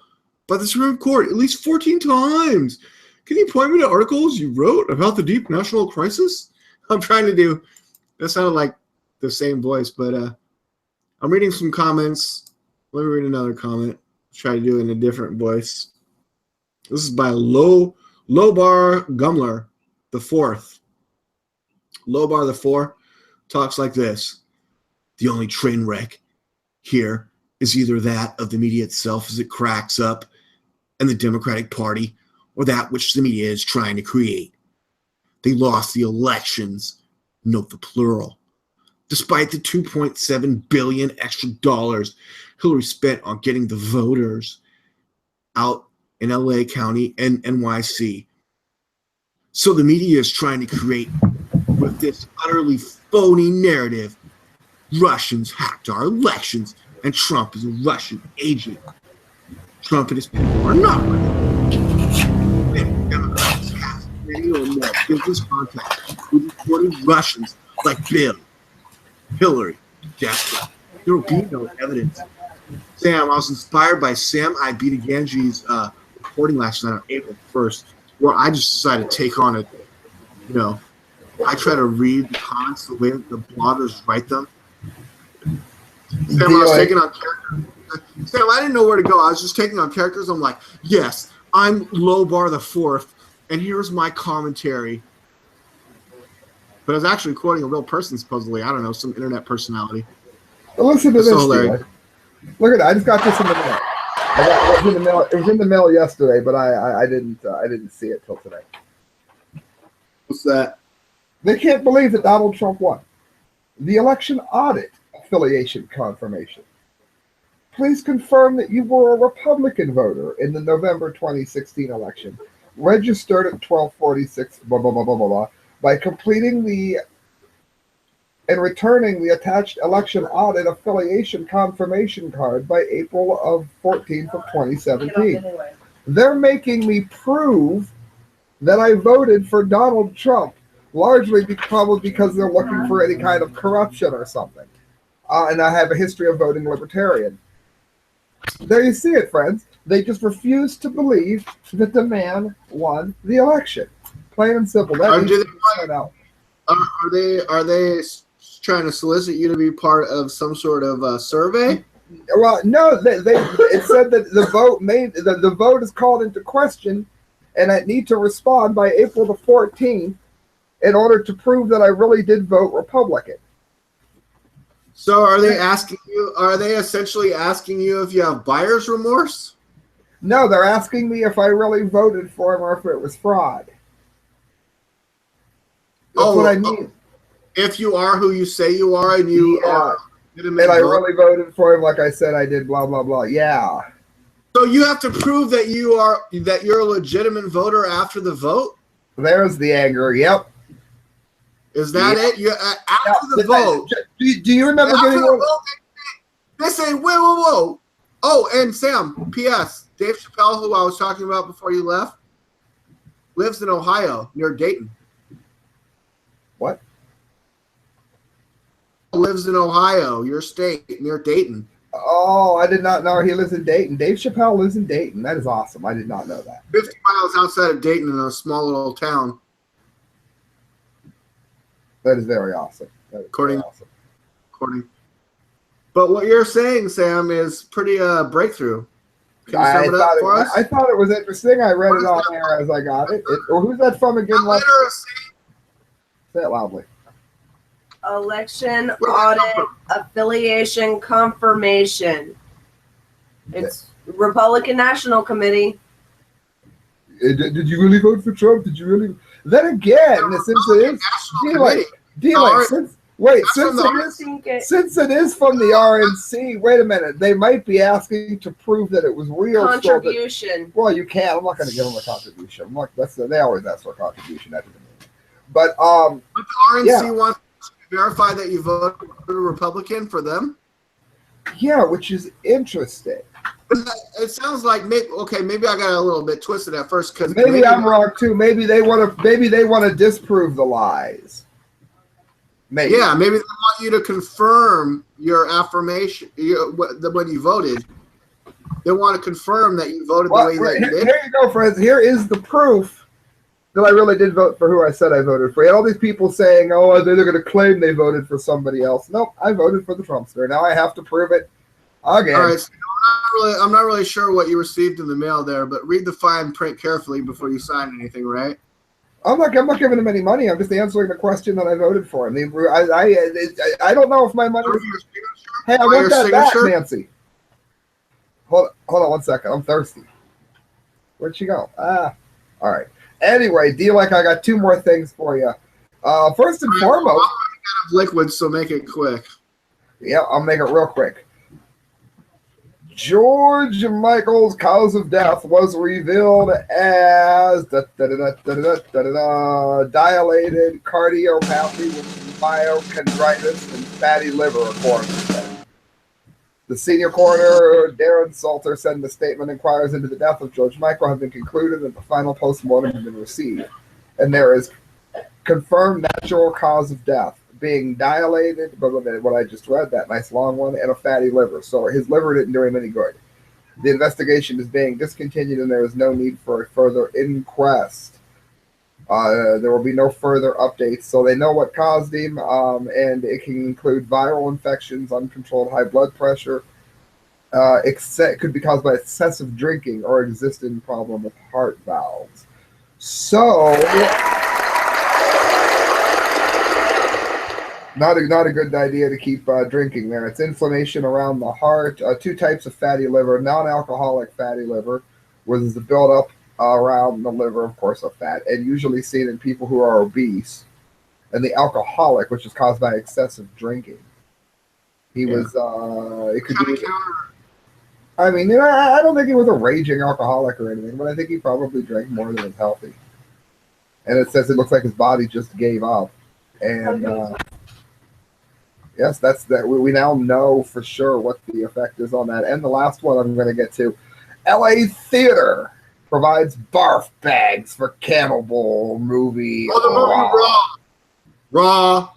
by the Supreme Court at least 14 times. Can you point me to articles you wrote about the deep national crisis? I'm trying to do, that sounded like the same voice, but I'm reading some comments. Let me read another comment. Try to do it in a different voice. This is by Lobar Gumler the Fourth. Lobar the Fourth talks like this. The only train wreck here is either that of the media itself as it cracks up and the Democratic Party, or that which the media is trying to create. They lost the elections, note the plural, despite the $2.7 billion extra dollars Hillary spent on getting the voters out in LA County and NYC. So the media is trying to create with this utterly phony narrative. Russians hacked our elections and Trump is a Russian agent. Trump and his people are not Russian. Democrats have many or more business contacts with reported Russians like Bill, Hillary, Jessica. There will be no evidence. Sam, I was inspired by Sam Ibidiganji's reporting last night on April 1st, where I just decided to take on it. I try to read the comments the way the bloggers write them. Sam, I was taking on characters. Sam, I didn't know where to go. I was just taking on characters. I'm like, yes, I'm Lobar the Fourth, and here's my commentary. But I was actually quoting a real person, supposedly. I don't know, some internet personality. Well, listen to this. Look at that. I just got this in the mail. It was in the mail yesterday, but I didn't see it till today. What's that? They can't believe that Donald Trump won. The election audit affiliation confirmation. Please confirm that you were a Republican voter in the November 2016 election, registered at 1246, blah, blah, blah, blah, blah, blah, by completing the and returning the attached election audit affiliation confirmation card by April 14th of 2017. They're making me prove that I voted for Donald Trump, largely probably because they're looking for any kind of corruption or something. And I have a history of voting Libertarian. There you see it, friends. They just refuse to believe that the man won the election. Plain and simple. That needs to be said out. Are they trying to solicit you to be part of some sort of survey? Well, no. It said that the vote is called into question, and I need to respond by April the 14th in order to prove that I really did vote Republican. So are they asking you? Are they essentially asking you if you have buyer's remorse? No, they're asking me if I really voted for him or if it was fraud. That's what I mean. If you are who you say you are, and you are, and I really voted for him, like I said I did, blah blah blah. Yeah. So you have to prove that you're a legitimate voter after the vote. There's the anger. Yep. Is that it? You after the vote? Do you remember getting one? They say, whoa. Oh, and Sam, P.S. Dave Chappelle, who I was talking about before you left, lives in Ohio near Dayton. What? Lives in Ohio, your state, near Dayton. Oh, I did not know he lives in Dayton. Dave Chappelle lives in Dayton. That is awesome. I did not know that. 50 miles outside of Dayton in a small little town. That is very awesome. According. But what you're saying, Sam, is pretty breakthrough. Can you sum it up for us? I thought it was interesting. I read it on there as I got it. Who's that from again? Say it loudly. Election audit affiliation confirmation. It's Republican National Committee. Did you really vote for Trump? Did you really? Then again, since it is from the RNC, wait a minute. They might be asking to prove that it was real contribution. Well, you can't. I'm not going to give them a contribution. They always ask for a contribution after the meeting. But the RNC wants to verify that you voted Republican for them. Yeah, which is interesting. It sounds like maybe I got a little bit twisted at first because maybe I'm wrong too. Maybe they want to disprove the lies. Maybe. Yeah, maybe they want you to confirm your affirmation when you voted. They want to confirm that you voted the way that you did. Here you go, friends. Here is the proof that I really did vote for who I said I voted for. You had all these people saying, "Oh, they're going to claim they voted for somebody else." Nope, I voted for the Trumpster. Now I have to prove it again. All right. So I'm not really sure what you received in the mail there, but read the fine print carefully before you sign anything, right? I'm not giving him any money. I'm just answering the question that I voted for him. I don't know if my money. Hey, I want that back, Nancy. Hold on 1 second. I'm thirsty. Where'd she go? All right. Anyway, I got two more things for you. First and foremost, liquid, so make it quick. Yeah, I'll make it real quick. George Michael's cause of death was revealed as dilated cardiomyopathy with myocarditis and fatty liver, according to them. The senior coroner, Darren Salter, said in the statement, inquiries into the death of George Michael have been concluded and the final postmortem has been received. And there is confirmed natural cause of death, being dilated, what I just read, that nice long one, and a fatty liver. So his liver didn't do him any good. The investigation is being discontinued and there is no need for a further inquest. There will be no further updates. So they know what caused him, and it can include viral infections, uncontrolled high blood pressure. It could be caused by excessive drinking or existing problem with heart valves. So not a good idea to keep drinking there. It's inflammation around the heart. Two types of fatty liver: non-alcoholic fatty liver, where there's a buildup around the liver, of course, of fat, and usually seen in people who are obese, and the alcoholic, which is caused by excessive drinking. It could be. I mean, I don't think he was a raging alcoholic or anything, but I think he probably drank more than was healthy. And it says it looks like his body just gave up. And Yes, that's that. We now know for sure what the effect is on that. And the last one I'm going to get to, L.A. Theater provides barf bags for cannibal movie. Oh, the movie Raw.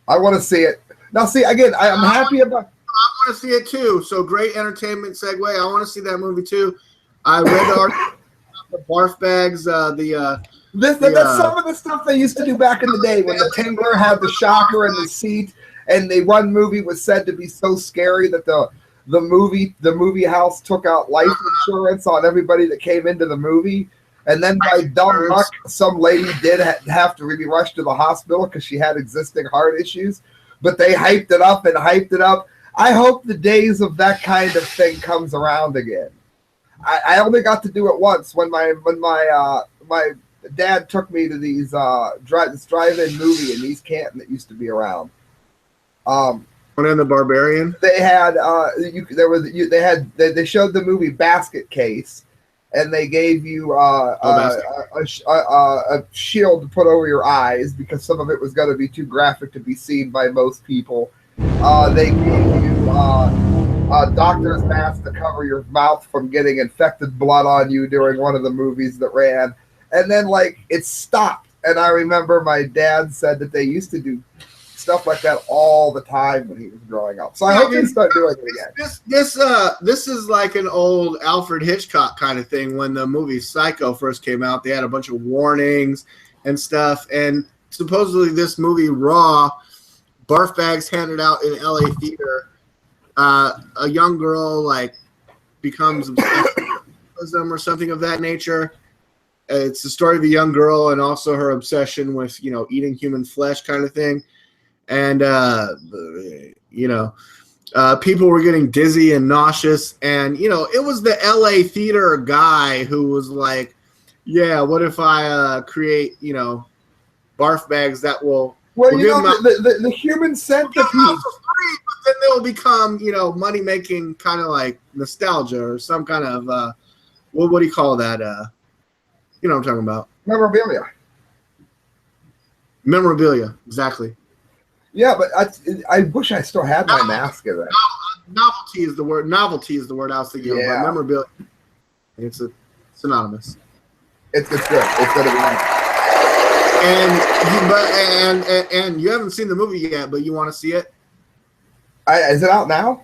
I want to see it. Now, see, again, I'm happy about. I want to see it too. So great entertainment segue. I want to see that movie too. I read the article about the barf bags. That's some of the stuff they used to do back in the day when the Tingler had the shocker in the seat, and the one movie was said to be so scary that the movie house took out life insurance on everybody that came into the movie. And then by dumb luck, some lady did have to be rushed to the hospital because she had existing heart issues. But they hyped it up and hyped it up. I hope the days of that kind of thing comes around again. I only got to do it once when my dad took me to these this drive-in movie in East Canton that used to be around. One in the Barbarian. They had they showed the movie Basket Case. And they gave you a shield to put over your eyes because some of it was going to be too graphic to be seen by most people. They gave you a doctor's mask to cover your mouth from getting infected blood on you during one of the movies that ran. And then, it stopped. And I remember my dad said that they used to do stuff like that all the time when he was growing up. So I hope they start doing it again. This is like an old Alfred Hitchcock kind of thing. When the movie Psycho first came out, they had a bunch of warnings and stuff. And supposedly this movie Raw, barf bags handed out in LA theater. A young girl becomes obsessed with them or something of that nature. It's the story of a young girl and also her obsession with eating human flesh kind of thing. And, people were getting dizzy and nauseous. And, it was the LA theater guy who was like, yeah, what if I create, barf bags that will. Well, the human centipede. But then they'll become, money making kind of like nostalgia or some kind of, what do you call that? You know what I'm talking about. Memorabilia, exactly. Yeah, but I wish I still had my mask of that. Novelty is the word. Novelty is the word I was thinking of. But memorabilia, it's synonymous. It's good. It's going to be nice. And you haven't seen the movie yet, but you want to see it? Is it out now?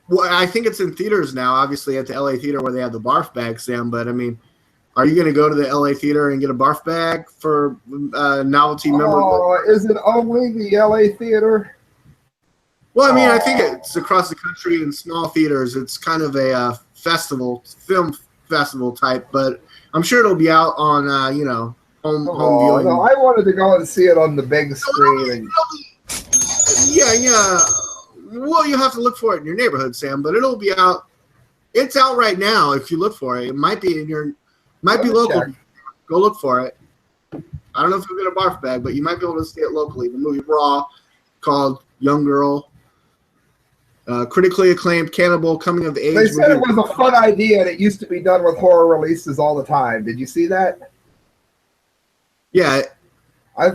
Well, I think it's in theaters now. Obviously, at the LA theater where they have the barf bag, Sam. But I mean, are you going to go to the LA theater and get a barf bag for novelty memorabilia? Oh, is it only the LA theater? Well, I mean, I think it's across the country in small theaters. It's kind of a film festival type, but I'm sure it'll be out on, home viewing. No, I wanted to go and see it on the big screen. Yeah. Well, you have to look for it in your neighborhood, Sam, but it'll be out. It's out right now if you look for it. It might be might be local. Check. Go look for it. I don't know if you'll get a barf bag, but you might be able to see it locally. The movie Raw, called Young Girl, critically acclaimed cannibal coming of age. They said it was a fun idea, and it used to be done with horror releases all the time. Did you see that? Yeah,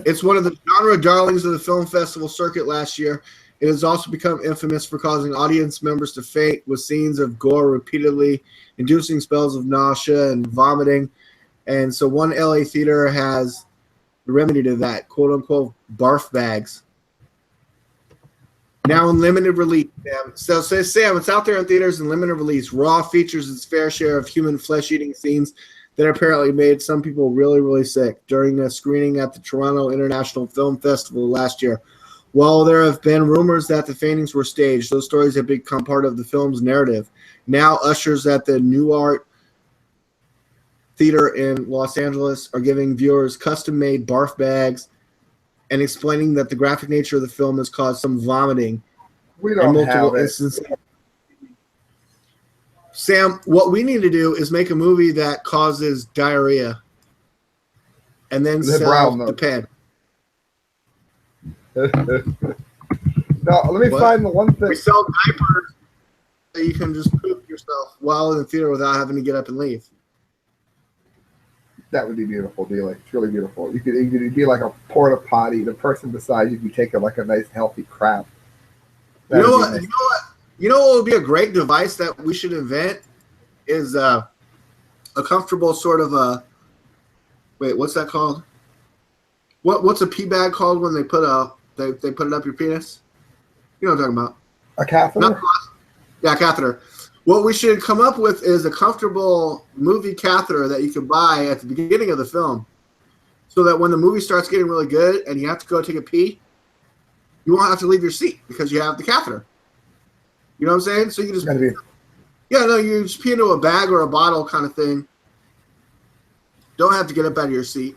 it's one of the genre darlings of the film festival circuit last year. It has also become infamous for causing audience members to faint with scenes of gore repeatedly, inducing spells of nausea and vomiting. And so one LA theater has the remedy to that, quote-unquote, barf bags. Now in limited release, Sam. So Sam, it's out there in theaters in limited release. Raw features its fair share of human flesh-eating scenes that apparently made some people really, really sick during a screening at the Toronto International Film Festival last year. While there have been rumors that the faintings were staged, those stories have become part of the film's narrative. Now ushers at the New Art Theater in Los Angeles are giving viewers custom-made barf bags and explaining that the graphic nature of the film has caused some vomiting. We don't have it. Instances. Sam, what we need to do is make a movie that causes diarrhea and then sell the pen. No, let me find the one thing. We sell diapers that you can just poop yourself while in the theater without having to get up and leave. That would be beautiful, Dealey. It's really beautiful. You could be like a porta potty. The person beside you'd be taking like a nice healthy crap. You know what? Nice. You know what would be a great device that we should invent is a comfortable sort of a. Wait, what's that called? What's a pee bag called when they put they put it up your penis? You know what I'm talking about? A catheter. Yeah, catheter. What we should come up with is a comfortable movie catheter that you can buy at the beginning of the film, so that when the movie starts getting really good and you have to go take a pee, you won't have to leave your seat because you have the catheter. You know what I'm saying? So you just you just pee into a bag or a bottle kind of thing. Don't have to get up out of your seat.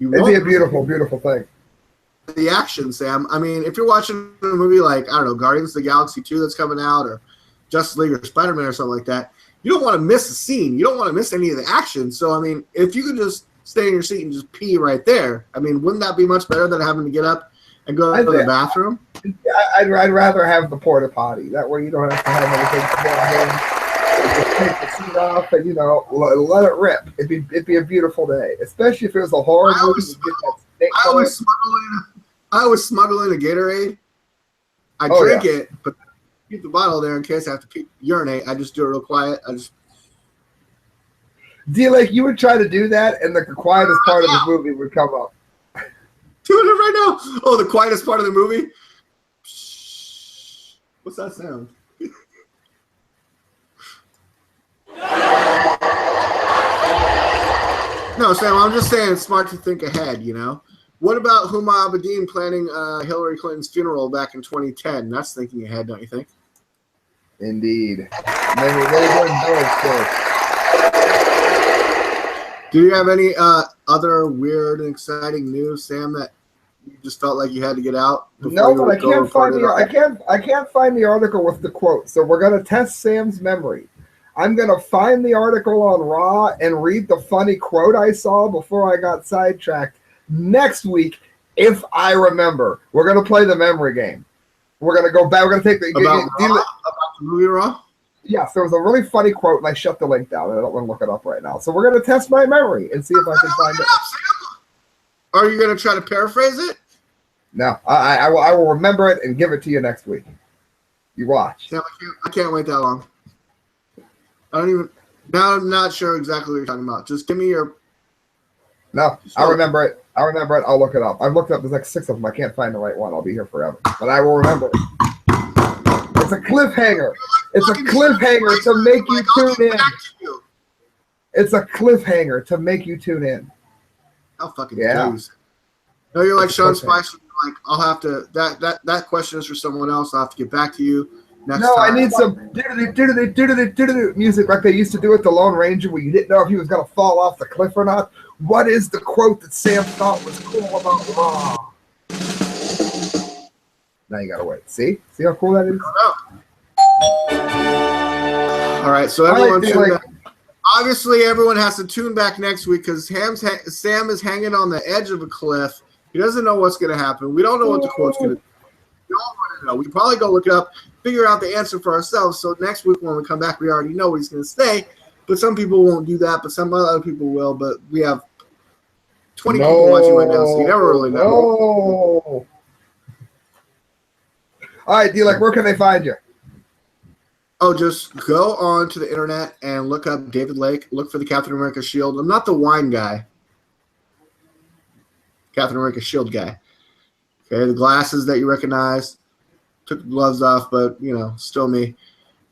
It'd be a beautiful, beautiful thing. The action, Sam. I mean, if you're watching a movie like, I don't know, Guardians of the Galaxy 2 that's coming out, or Justice League or Spider-Man or something like that, you don't want to miss a scene. You don't want to miss any of the action. So, I mean, if you could just stay in your seat and just pee right there, I mean, wouldn't that be much better than having to get up and go to the bathroom? I'd rather have the porta potty. That way you don't have to have anything to just take the seat off and, let it rip. It'd be a beautiful day, especially if it was a horror movie. I always smuggle in a Gatorade. I drink it, but keep the bottle there in case I have to urinate. I just do it real quiet. D-Lake, you would try to do that, and the quietest part of the movie would come up. Doing it right now. Oh, the quietest part of the movie? What's that sound? No, Sam, I'm just saying it's smart to think ahead, What about Huma Abedin planning Hillary Clinton's funeral back in 2010? That's thinking ahead, don't you think? Indeed. Do you have any other weird and exciting news, Sam, that you just felt like you had to get out? No, but I can't find the article with the quote. So we're gonna test Sam's memory. I'm gonna find the article on Raw and read the funny quote I saw before I got sidetracked. Next week, if I remember, we're gonna play the memory game. We're gonna go back. We're gonna take about the movie Raw. Yes, there was a really funny quote, and I shut the link down. And I don't want to look it up right now. So we're gonna test my memory and see if I can find it. Are you gonna try to paraphrase it? No, I will remember it and give it to you next week. You watch. Sam, I can't wait that long. Now I'm not sure exactly what you're talking about. Just give me your. No, I remember it. I'll look it up. I've looked up. There's like 6 of them. I can't find the right one. I'll be here forever. But I will remember it. It's a cliffhanger. It's a cliffhanger to make you tune in. It's a cliffhanger to make you tune in. I'll fucking lose. No, you're like Sean Spicer. Like, I'll have to. That question is for someone else. I'll have to get back to you. Next time. I need some music like they used to do at the Lone Ranger, where you didn't know if he was going to fall off the cliff or not. What is the quote that Sam thought was cool about Raw? Now you got to wait. See how cool that is? All right, so everyone obviously everyone has to tune back next week because Sam is hanging on the edge of a cliff. He doesn't know what's going to happen. We don't know what the quote's going to be. We don't want to know. We can probably go look it up, figure out the answer for ourselves. So next week when we come back, we already know what he's going to say. But some people won't do that, but some other people will. But we have 20 people watching right now, so you never really know. All right, D-Like, where can they find you? Oh, just go on to the internet and look up David Lake. Look for the Captain America shield. I'm not the wine guy. Captain America shield guy. Okay, the glasses that you recognize. Took the gloves off, but, still me.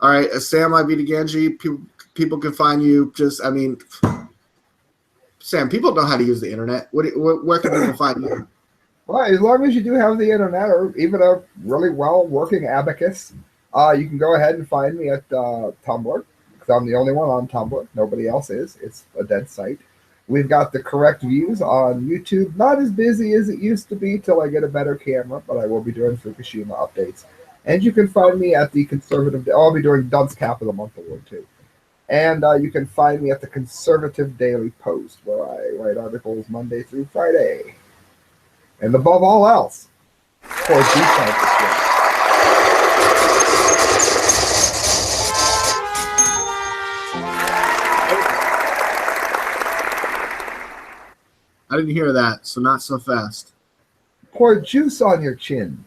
All right, Sam Ibita-Ganji. People can find you. Sam, people know how to use the internet. Where can people find you? Well, as long as you do have the internet or even a really well-working abacus, you can go ahead and find me at Tumblr, because I'm the only one on Tumblr. Nobody else is. It's a dead site. We've got the correct views on YouTube. Not as busy as it used to be till I get a better camera, but I will be doing Fukushima updates. And you can find me at the Conservative. I'll be doing Dunce Cap of the Month Award too. And you can find me at the Conservative Daily Post, where I write articles Monday through Friday. And above all else, for these types of things. I didn't hear that, so not so fast. Pour juice on your chin.